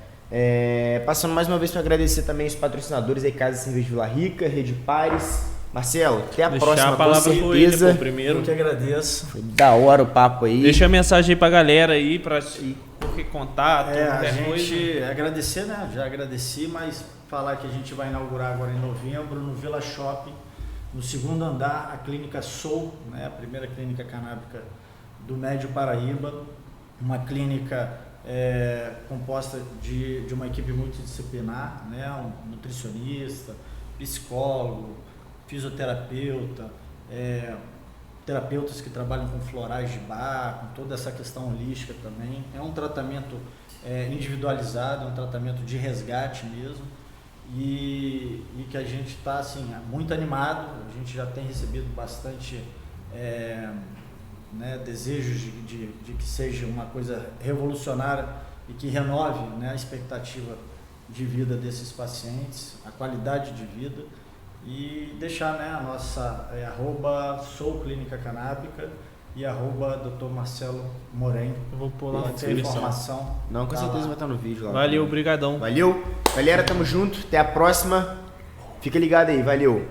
passando mais uma vez para agradecer também os patrocinadores aí, Casa Cerveja Vila Rica, Rede Pares. Marcelo, até a próxima, a palavra com ele, primeiro. Eu que agradeço. Foi da hora o papo aí. Deixa a mensagem aí pra galera aí, pra qualquer contato, qualquer coisa. Agradecer, né? Já agradeci, mas falar que a gente vai inaugurar agora em novembro no Vila Shopping, no segundo andar, a clínica Soul, né? A primeira clínica canábica do Médio Paraíba, uma clínica composta de uma equipe multidisciplinar, né? Um nutricionista, psicólogo, fisioterapeuta, terapeutas que trabalham com florais de bar, com toda essa questão holística também. É um tratamento individualizado, é um tratamento de resgate mesmo, e que a gente está assim, muito animado. A gente já tem recebido bastante desejos de que seja uma coisa revolucionária e que renove, né, a expectativa de vida desses pacientes, a qualidade de vida. E deixar, né, a nossa @SouClínica-Canábica e @Dr. Marcelo Moren. Eu vou pôr lá na descrição. Informação. Não, com certeza vai estar no vídeo lá. Valeu, brigadão. Valeu. Galera, tamo junto. Até a próxima. Fica ligado aí. Valeu.